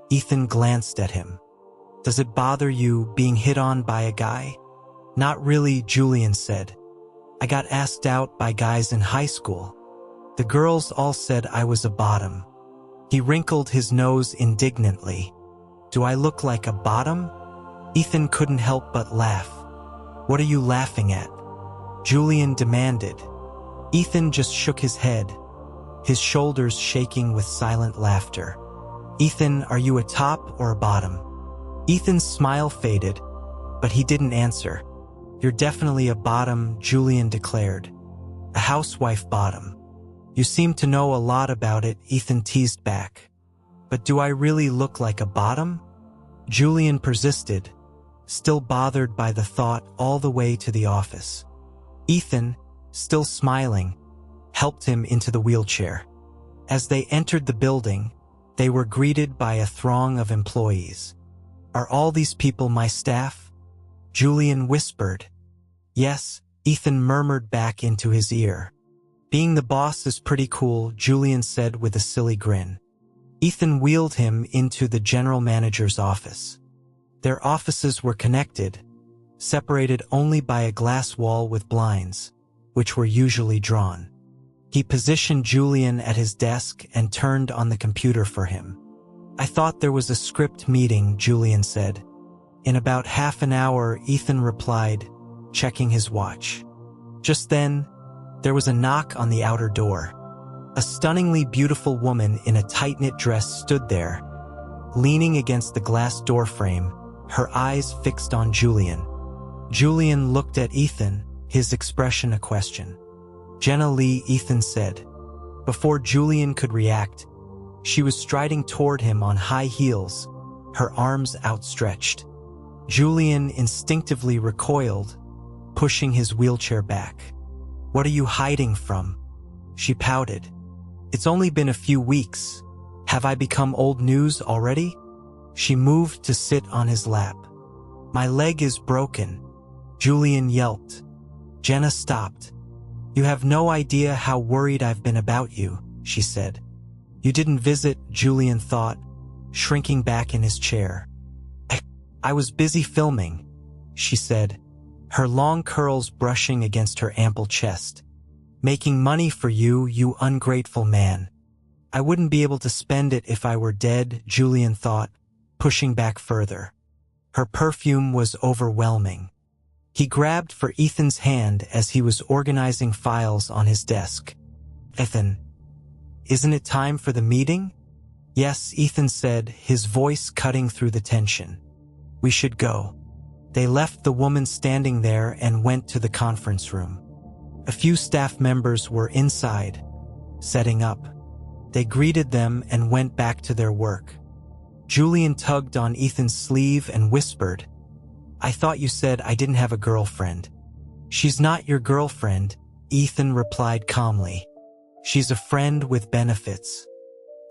Ethan glanced at him. "Does it bother you being hit on by a guy?" "Not really," Julian said. "I got asked out by guys in high school. The girls all said I was a bottom." He wrinkled his nose indignantly. "Do I look like a bottom?" Ethan couldn't help but laugh. "What are you laughing at?" Julian demanded. Ethan just shook his head, his shoulders shaking with silent laughter. "Ethan, are you a top or a bottom?" Ethan's smile faded, but he didn't answer. "You're definitely a bottom," Julian declared. "A housewife bottom." "You seem to know a lot about it," Ethan teased back. "But do I really look like a bottom?" Julian persisted, still bothered by the thought all the way to the office. Ethan, still smiling, helped him into the wheelchair. As they entered the building, they were greeted by a throng of employees. "Are all these people my staff?" Julian whispered. "Yes," Ethan murmured back into his ear. "Being the boss is pretty cool," Julian said with a silly grin. Ethan wheeled him into the general manager's office. Their offices were connected, separated only by a glass wall with blinds, which were usually drawn. He positioned Julian at his desk and turned on the computer for him. "I thought there was a script meeting," Julian said. "In about half an hour," Ethan replied, checking his watch. Just then, there was a knock on the outer door. A stunningly beautiful woman in a tight-knit dress stood there, leaning against the glass doorframe, her eyes fixed on Julian. Julian looked at Ethan, his expression a question. "Jenna Lee," Ethan said. Before Julian could react, she was striding toward him on high heels, her arms outstretched. Julian instinctively recoiled, pushing his wheelchair back. "What are you hiding from?" She pouted. "It's only been a few weeks. Have I become old news already?" She moved to sit on his lap. "My leg is broken," Julian yelped. Jenna stopped. "You have no idea how worried I've been about you," she said. "You didn't visit," Julian thought, shrinking back in his chair. I was busy filming," she said, her long curls brushing against her ample chest. "Making money for you, you ungrateful man. I wouldn't be able to spend it if I were dead," Julian thought, pushing back further. Her perfume was overwhelming. He grabbed for Ethan's hand as he was organizing files on his desk. "Ethan, isn't it time for the meeting?" "Yes," Ethan said, his voice cutting through the tension. "We should go." They left the woman standing there and went to the conference room. A few staff members were inside, setting up. They greeted them and went back to their work. Julian tugged on Ethan's sleeve and whispered, "I thought you said I didn't have a girlfriend." "She's not your girlfriend," Ethan replied calmly. "She's a friend with benefits."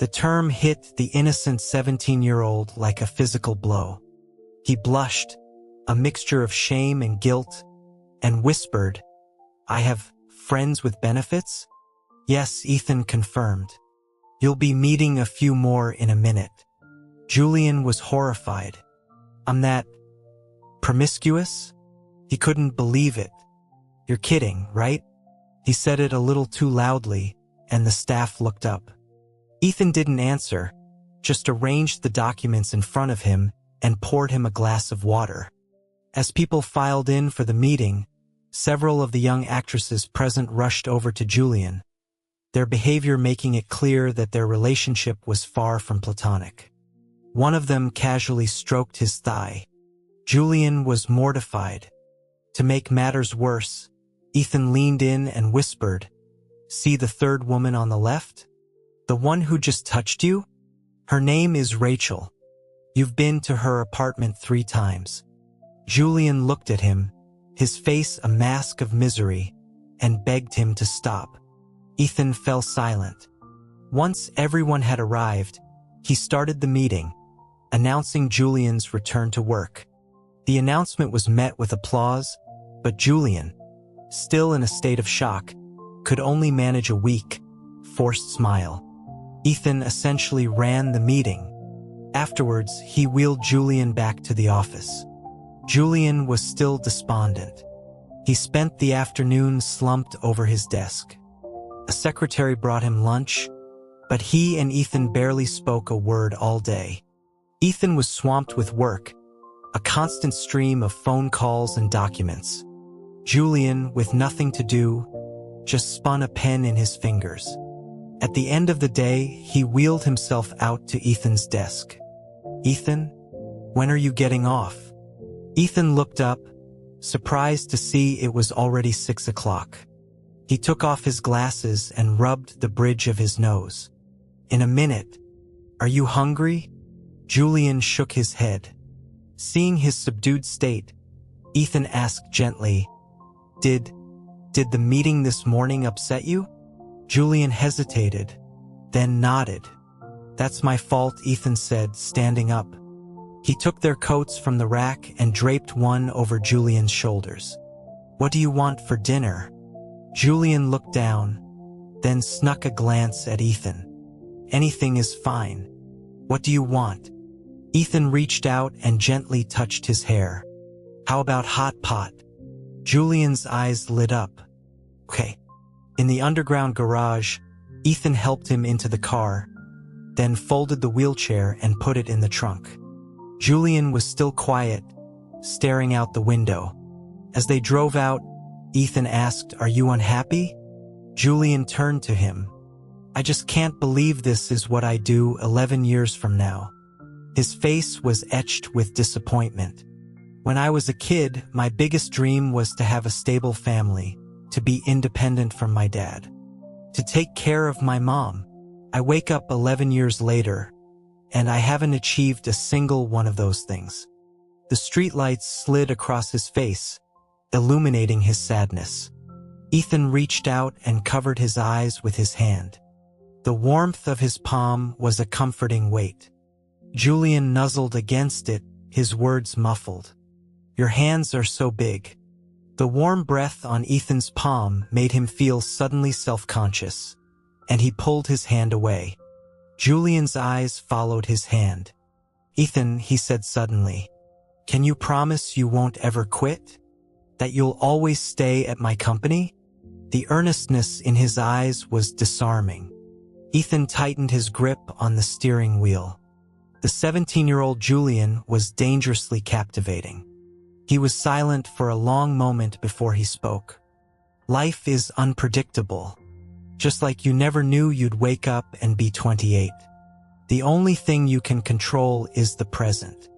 The term hit the innocent 17-year-old like a physical blow. He blushed, a mixture of shame and guilt, and whispered, "I have friends with benefits?" "Yes," Ethan confirmed. You'll be meeting a few more in a minute. Julian was horrified. I'm that promiscuous? He couldn't believe it. You're kidding, right? He said it a little too loudly, and the staff looked up. Ethan didn't answer, just arranged the documents in front of him and poured him a glass of water. As people filed in for the meeting, several of the young actresses present rushed over to Julian, their behavior making it clear that their relationship was far from platonic. One of them casually stroked his thigh. Julian was mortified. To make matters worse, Ethan leaned in and whispered, "See the third woman on the left? The one who just touched you? Her name is Rachel. You've been to her apartment 3 times." Julian looked at him, his face a mask of misery, and begged him to stop. Ethan fell silent. Once everyone had arrived, he started the meeting, announcing Julian's return to work. The announcement was met with applause, but Julian, still in a state of shock, could only manage a weak, forced smile. Ethan essentially ran the meeting. Afterwards, he wheeled Julian back to the office. Julian was still despondent. He spent the afternoon slumped over his desk. A secretary brought him lunch, but he and Ethan barely spoke a word all day. Ethan was swamped with work, a constant stream of phone calls and documents. Julian, with nothing to do, just spun a pen in his fingers. At the end of the day, he wheeled himself out to Ethan's desk. "Ethan, when are you getting off?" Ethan looked up, surprised to see it was already 6 o'clock. He took off his glasses and rubbed the bridge of his nose. "In a minute. Are you hungry?" Julian shook his head. Seeing his subdued state, Ethan asked gently, Did the meeting this morning upset you?" Julian hesitated, then nodded. "That's my fault," Ethan said, standing up. He took their coats from the rack and draped one over Julian's shoulders. "What do you want for dinner?" Julian looked down, then snuck a glance at Ethan. "Anything is fine. What do you want?" Ethan reached out and gently touched his hair. "How about hot pot?" Julian's eyes lit up. "Okay." In the underground garage, Ethan helped him into the car, then folded the wheelchair and put it in the trunk. Julian was still quiet, staring out the window. As they drove out, Ethan asked, "Are you unhappy?" Julian turned to him. "I just can't believe this is what I do 11 years from now." His face was etched with disappointment. "When I was a kid, my biggest dream was to have a stable family, to be independent from my dad, to take care of my mom. I wake up 11 years later, and I haven't achieved a single one of those things." The streetlights slid across his face, illuminating his sadness. Ethan reached out and covered his eyes with his hand. The warmth of his palm was a comforting weight. Julian nuzzled against it, his words muffled. "Your hands are so big." The warm breath on Ethan's palm made him feel suddenly self-conscious, and he pulled his hand away. Julian's eyes followed his hand. "Ethan," he said suddenly, "can you promise you won't ever quit? That you'll always stay at my company?" The earnestness in his eyes was disarming. Ethan tightened his grip on the steering wheel. The 17-year-old Julian was dangerously captivating. He was silent for a long moment before he spoke. "Life is unpredictable. Just like you never knew you'd wake up and be 28. The only thing you can control is the present.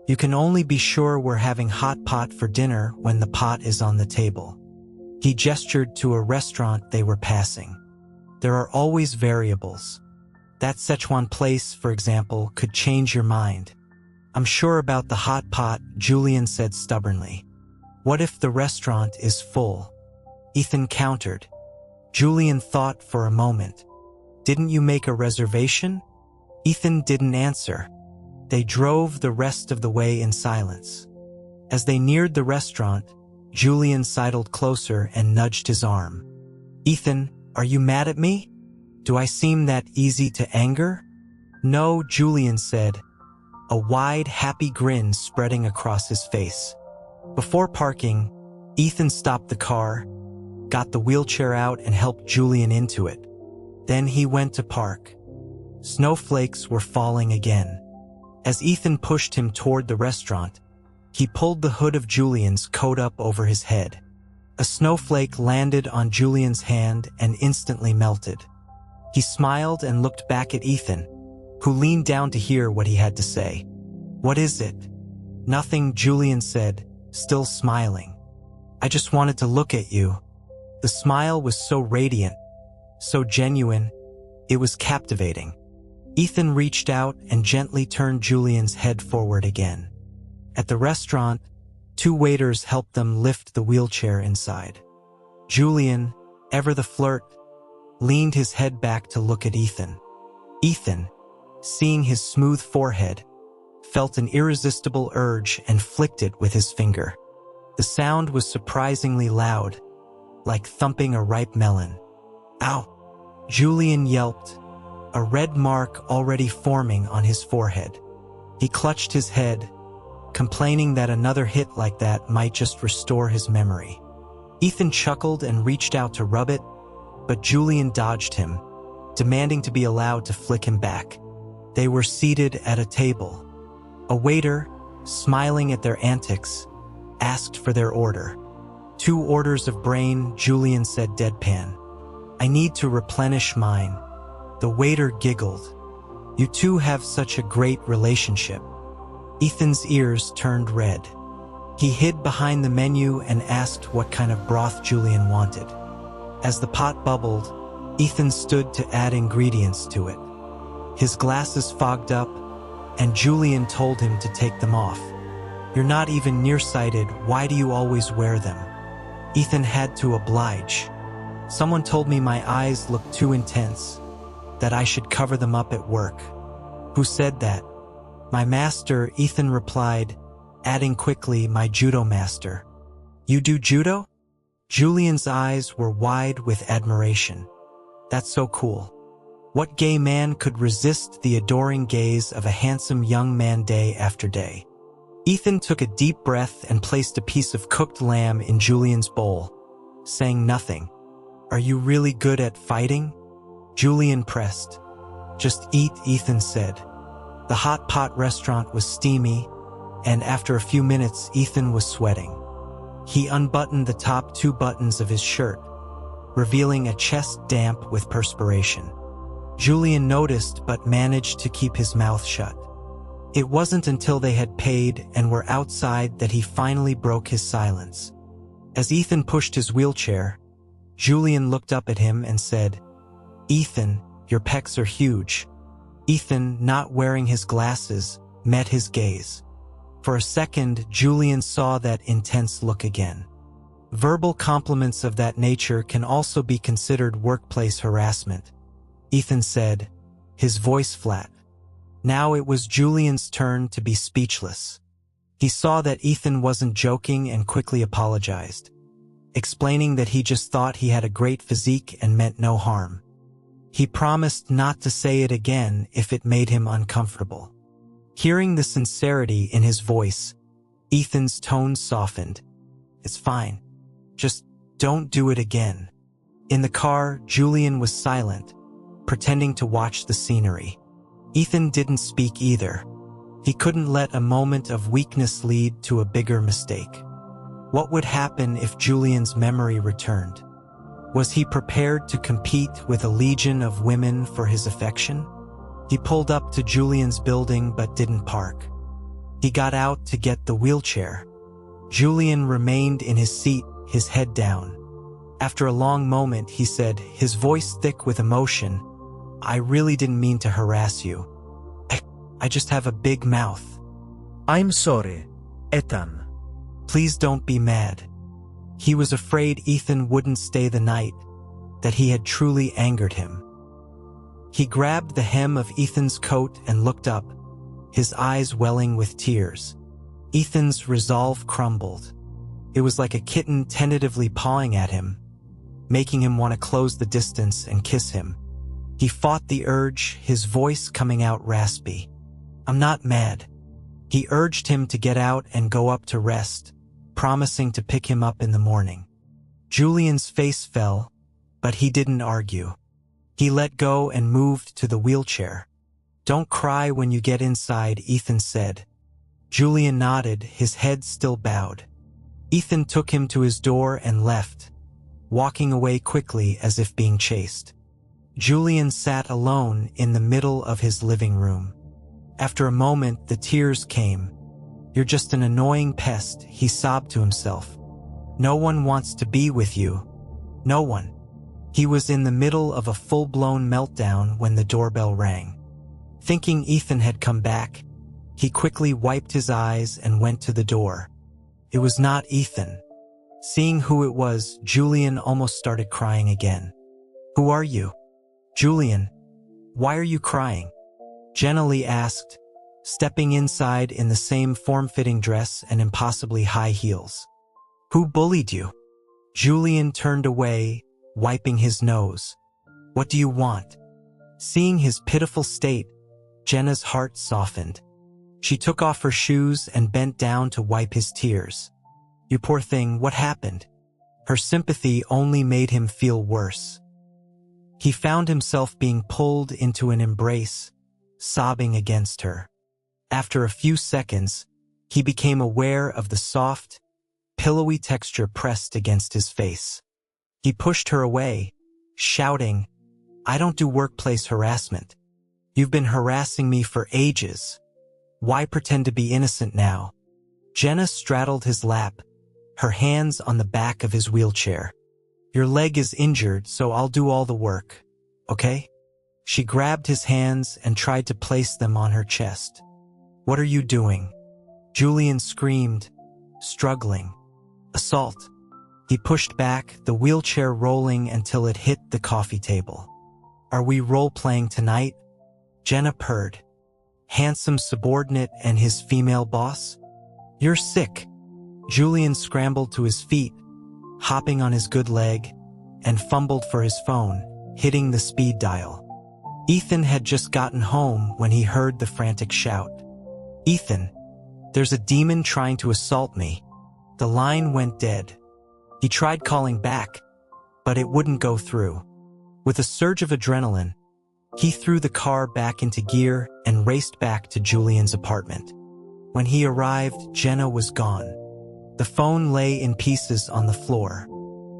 You can only be sure we're having hot pot for dinner when the pot is on the table." He gestured to a restaurant they were passing. "There are always variables. That Szechuan place, for example, could change your mind." "I'm sure about the hot pot," Julian said stubbornly. "What if the restaurant is full?" Ethan countered. Julian thought for a moment. "Didn't you make a reservation?" Ethan didn't answer. They drove the rest of the way in silence. As they neared the restaurant, Julian sidled closer and nudged his arm. "Ethan, are you mad at me?" Do I seem that easy to anger? No, Julian said, a wide, happy grin spreading across his face. Before parking, Ethan stopped the car, got the wheelchair out and helped Julian into it. Then he went to park. Snowflakes were falling again. As Ethan pushed him toward the restaurant, he pulled the hood of Julian's coat up over his head. A snowflake landed on Julian's hand and instantly melted. He smiled and looked back at Ethan, who leaned down to hear what he had to say. What is it? Nothing, Julian said, still smiling. I just wanted to look at you. The smile was so radiant, so genuine, it was captivating. Ethan reached out and gently turned Julian's head forward again. At the restaurant, 2 waiters helped them lift the wheelchair inside. Julian, ever the flirt, leaned his head back to look at Ethan. Ethan, seeing his smooth forehead, felt an irresistible urge and flicked it with his finger. The sound was surprisingly loud, like thumping a ripe melon. Ow! Julian yelped, a red mark already forming on his forehead. He clutched his head, complaining that another hit like that might just restore his memory. Ethan chuckled and reached out to rub it, but Julian dodged him, demanding to be allowed to flick him back. They were seated at a table. A waiter, smiling at their antics, asked for their order. 2 orders of brain, Julian said deadpan. I need to replenish mine. The waiter giggled. You two have such a great relationship. Ethan's ears turned red. He hid behind the menu and asked what kind of broth Julian wanted. As the pot bubbled, Ethan stood to add ingredients to it. His glasses fogged up, and Julian told him to take them off. You're not even nearsighted, why do you always wear them? Ethan had to oblige. Someone told me my eyes looked too intense, that I should cover them up at work. Who said that? My master, Ethan replied, adding quickly, my judo master. You do judo? Julian's eyes were wide with admiration. That's so cool. What gay man could resist the adoring gaze of a handsome young man day after day? Ethan took a deep breath and placed a piece of cooked lamb in Julian's bowl, saying nothing. Are you really good at fighting? Julian pressed. Just eat, Ethan said. The hot pot restaurant was steamy, and after a few minutes, Ethan was sweating. He unbuttoned the top 2 buttons of his shirt, revealing a chest damp with perspiration. Julian noticed but managed to keep his mouth shut. It wasn't until they had paid and were outside that he finally broke his silence. As Ethan pushed his wheelchair, Julian looked up at him and said, Ethan, your pecs are huge. Ethan, not wearing his glasses, met his gaze. For a second, Julian saw that intense look again. Verbal compliments of that nature can also be considered workplace harassment, Ethan said, his voice flat. Now it was Julian's turn to be speechless. He saw that Ethan wasn't joking and quickly apologized, explaining that he just thought he had a great physique and meant no harm. He promised not to say it again if it made him uncomfortable. Hearing the sincerity in his voice, Ethan's tone softened. It's fine. Just don't do it again. In the car, Julian was silent, pretending to watch the scenery. Ethan didn't speak either. He couldn't let a moment of weakness lead to a bigger mistake. What would happen if Julian's memory returned? Was he prepared to compete with a legion of women for his affection? He pulled up to Julian's building but didn't park. He got out to get the wheelchair. Julian remained in his seat, his head down. After a long moment, he said, his voice thick with emotion, I really didn't mean to harass you. I just have a big mouth. I'm sorry, Ethan. Please don't be mad. He was afraid Ethan wouldn't stay the night, that he had truly angered him. He grabbed the hem of Ethan's coat and looked up, his eyes welling with tears. Ethan's resolve crumbled. It was like a kitten tentatively pawing at him, making him want to close the distance and kiss him. He fought the urge, his voice coming out raspy. "I'm not mad." He urged him to get out and go up to rest, promising to pick him up in the morning. Julian's face fell, but he didn't argue. He let go and moved to the wheelchair. "Don't cry when you get inside," Ethan said. Julian nodded, his head still bowed. Ethan took him to his door and left, walking away quickly as if being chased. Julian sat alone in the middle of his living room. After a moment, the tears came. "You're just an annoying pest," he sobbed to himself. "No one wants to be with you. No one." He was in the middle of a full-blown meltdown when the doorbell rang. Thinking Ethan had come back, he quickly wiped his eyes and went to the door. It was not Ethan. Seeing who it was, Julian almost started crying again. "Who are you?" "Julian, why are you crying?" Jenna Lee asked, stepping inside in the same form-fitting dress and impossibly high heels. "Who bullied you?" Julian turned away, wiping his nose. "What do you want?" Seeing his pitiful state, Jenna's heart softened. She took off her shoes and bent down to wipe his tears. "You poor thing, what happened?" Her sympathy only made him feel worse. He found himself being pulled into an embrace, sobbing against her. After a few seconds, he became aware of the soft, pillowy texture pressed against his face. He pushed her away, shouting, "I don't do workplace harassment. You've been harassing me for ages. Why pretend to be innocent now?" Jenna straddled his lap, her hands on the back of his wheelchair. "Your leg is injured, so I'll do all the work, okay?" She grabbed his hands and tried to place them on her chest. "What are you doing?" Julian screamed, struggling. "Assault." He pushed back, the wheelchair rolling until it hit the coffee table. "Are we role-playing tonight?" Jenna purred. "Handsome subordinate and his female boss? You're sick." Julian scrambled to his feet, hopping on his good leg, and fumbled for his phone, hitting the speed dial. Ethan had just gotten home when he heard the frantic shout. "Ethan, there's a demon trying to assault me." The line went dead. He tried calling back, but it wouldn't go through. With a surge of adrenaline, he threw the car back into gear and raced back to Julian's apartment. When he arrived, Jenna was gone. The phone lay in pieces on the floor.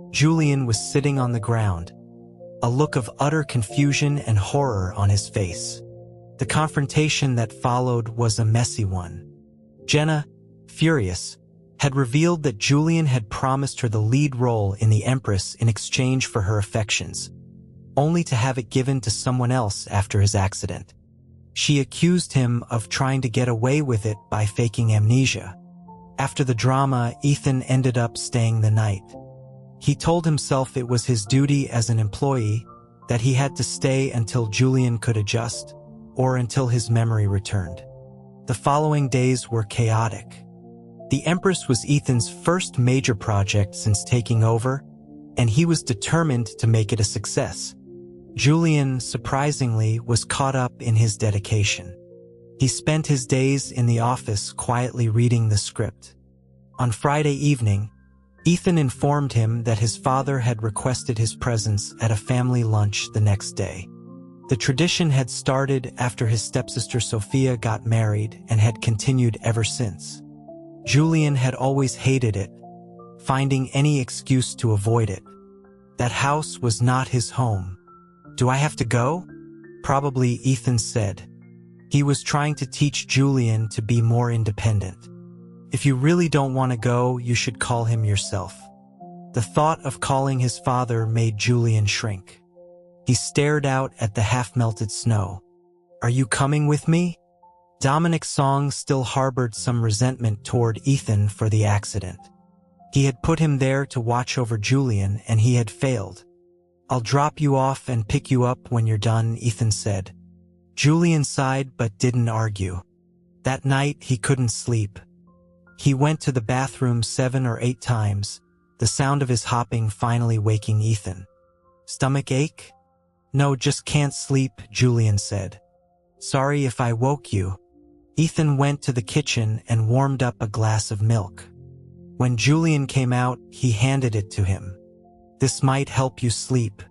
Julian was sitting on the ground, a look of utter confusion and horror on his face. The confrontation that followed was a messy one. Jenna, furious, had revealed that Julian had promised her the lead role in The Empress in exchange for her affections, only to have it given to someone else after his accident. She accused him of trying to get away with it by faking amnesia. After the drama, Ethan ended up staying the night. He told himself it was his duty as an employee, that he had to stay until Julian could adjust, or until his memory returned. The following days were chaotic. The Empress was Ethan's first major project since taking over, and he was determined to make it a success. Julian, surprisingly, was caught up in his dedication. He spent his days in the office quietly reading the script. On Friday evening, Ethan informed him that his father had requested his presence at a family lunch the next day. The tradition had started after his stepsister Sophia got married and had continued ever since. Julian had always hated it, finding any excuse to avoid it. That house was not his home. "Do I have to go?" Probably, Ethan said. He was trying to teach Julian to be more independent. "If you really don't want to go, you should call him yourself." The thought of calling his father made Julian shrink. He stared out at the half-melted snow. "Are you coming with me?" Dominic Song still harbored some resentment toward Ethan for the accident. He had put him there to watch over Julian, and he had failed. "I'll drop you off and pick you up when you're done," Ethan said. Julian sighed but didn't argue. That night, he couldn't sleep. He went to the bathroom 7 or 8 times, the sound of his hopping finally waking Ethan. "Stomach ache?" No, just can't sleep, Julian said. Sorry if I woke you. Ethan went to the kitchen and warmed up a glass of milk. When Julian came out, he handed it to him. This might help you sleep.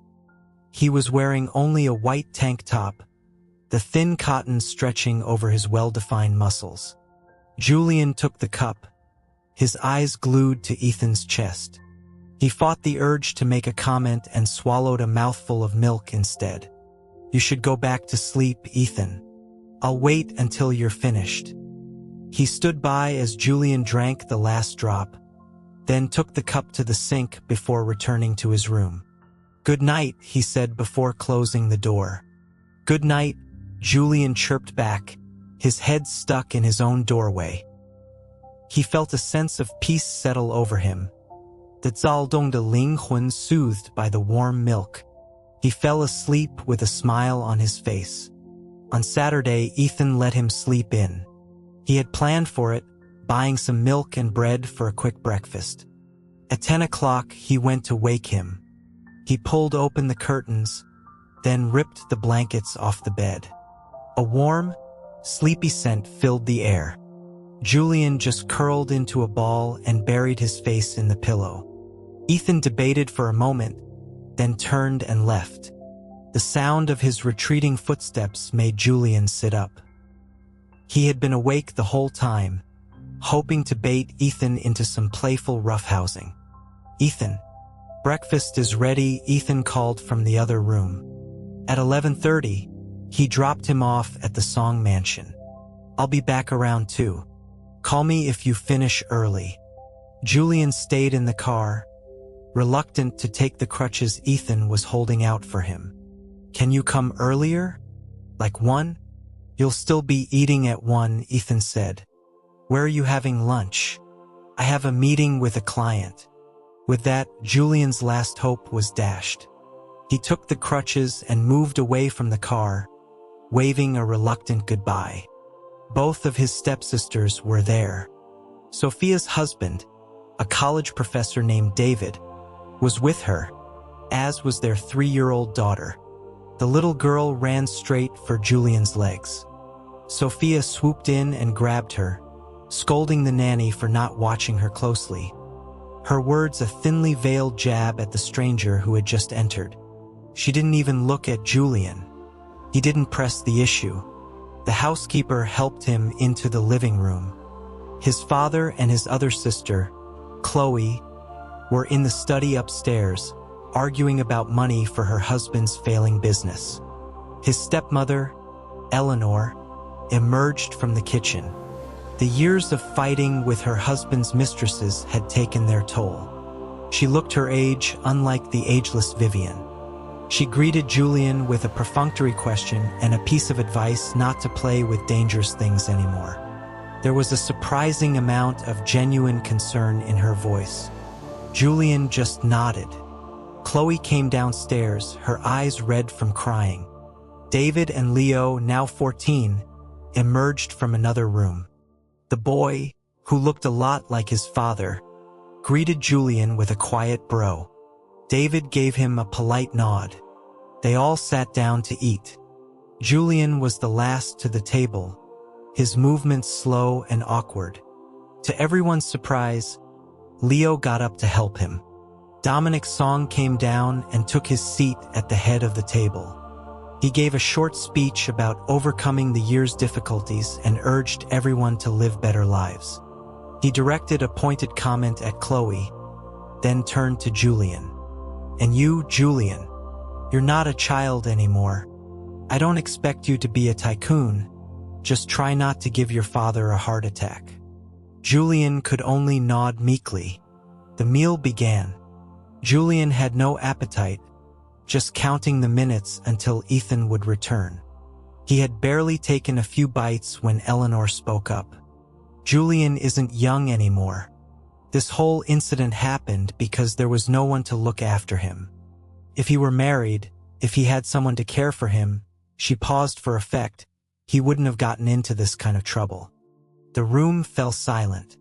He was wearing only a white tank top, the thin cotton stretching over his well-defined muscles. Julian took the cup, his eyes glued to Ethan's chest. He fought the urge to make a comment and swallowed a mouthful of milk instead. You should go back to sleep, Ethan. I'll wait until you're finished. He stood by as Julian drank the last drop, then took the cup to the sink before returning to his room. Good night, he said before closing the door. Good night, Julian chirped back, his head stuck in his own doorway. He felt a sense of peace settle over him, the zaldong de Linghun soothed by the warm milk. He fell asleep with a smile on his face. On Saturday, Ethan let him sleep in. He had planned for it, buying some milk and bread for a quick breakfast. At 10 o'clock, he went to wake him. He pulled open the curtains, then ripped the blankets off the bed. A warm, sleepy scent filled the air. Julian just curled into a ball and buried his face in the pillow. Ethan debated for a moment, then turned and left. The sound of his retreating footsteps made Julian sit up. He had been awake the whole time, hoping to bait Ethan into some playful roughhousing. Ethan, breakfast is ready, Ethan called from the other room. At 11:30, he dropped him off at the Song Mansion. I'll be back around 2. Call me if you finish early. Julian stayed in the car, reluctant to take the crutches Ethan was holding out for him. Can you come earlier? Like 1? You'll still be eating at 1, Ethan said. Where are you having lunch? I have a meeting with a client. With that, Julian's last hope was dashed. He took the crutches and moved away from the car, waving a reluctant goodbye. Both of his stepsisters were there. Sophia's husband, a college professor named David, was with her, as was their 3-year-old daughter. The little girl ran straight for Julian's legs. Sophia swooped in and grabbed her, scolding the nanny for not watching her closely. Her words a thinly veiled jab at the stranger who had just entered. She didn't even look at Julian. He didn't press the issue. The housekeeper helped him into the living room. His father and his other sister, Chloe, were in the study upstairs, arguing about money for her husband's failing business. His stepmother, Eleanor, emerged from the kitchen. The years of fighting with her husband's mistresses had taken their toll. She looked her age, unlike the ageless Vivian. She greeted Julian with a perfunctory question and a piece of advice not to play with dangerous things anymore. There was a surprising amount of genuine concern in her voice. Julian just nodded. Chloe came downstairs, her eyes red from crying. David and Leo, now 14, emerged from another room. The boy, who looked a lot like his father, greeted Julian with a quiet bro. David gave him a polite nod. They all sat down to eat. Julian was the last to the table, his movements slow and awkward. To everyone's surprise, Leo got up to help him. Dominic's song came down and took his seat at the head of the table. He gave a short speech about overcoming the year's difficulties and urged everyone to live better lives. He directed a pointed comment at Chloe, then turned to Julian. And you, Julian, you're not a child anymore. I don't expect you to be a tycoon. Just try not to give your father a heart attack. Julian could only nod meekly. The meal began. Julian had no appetite, just counting the minutes until Ethan would return. He had barely taken a few bites when Eleanor spoke up. Julian isn't young anymore. This whole incident happened because there was no one to look after him. If he were married, if he had someone to care for him, she paused for effect, he wouldn't have gotten into this kind of trouble. The room fell silent.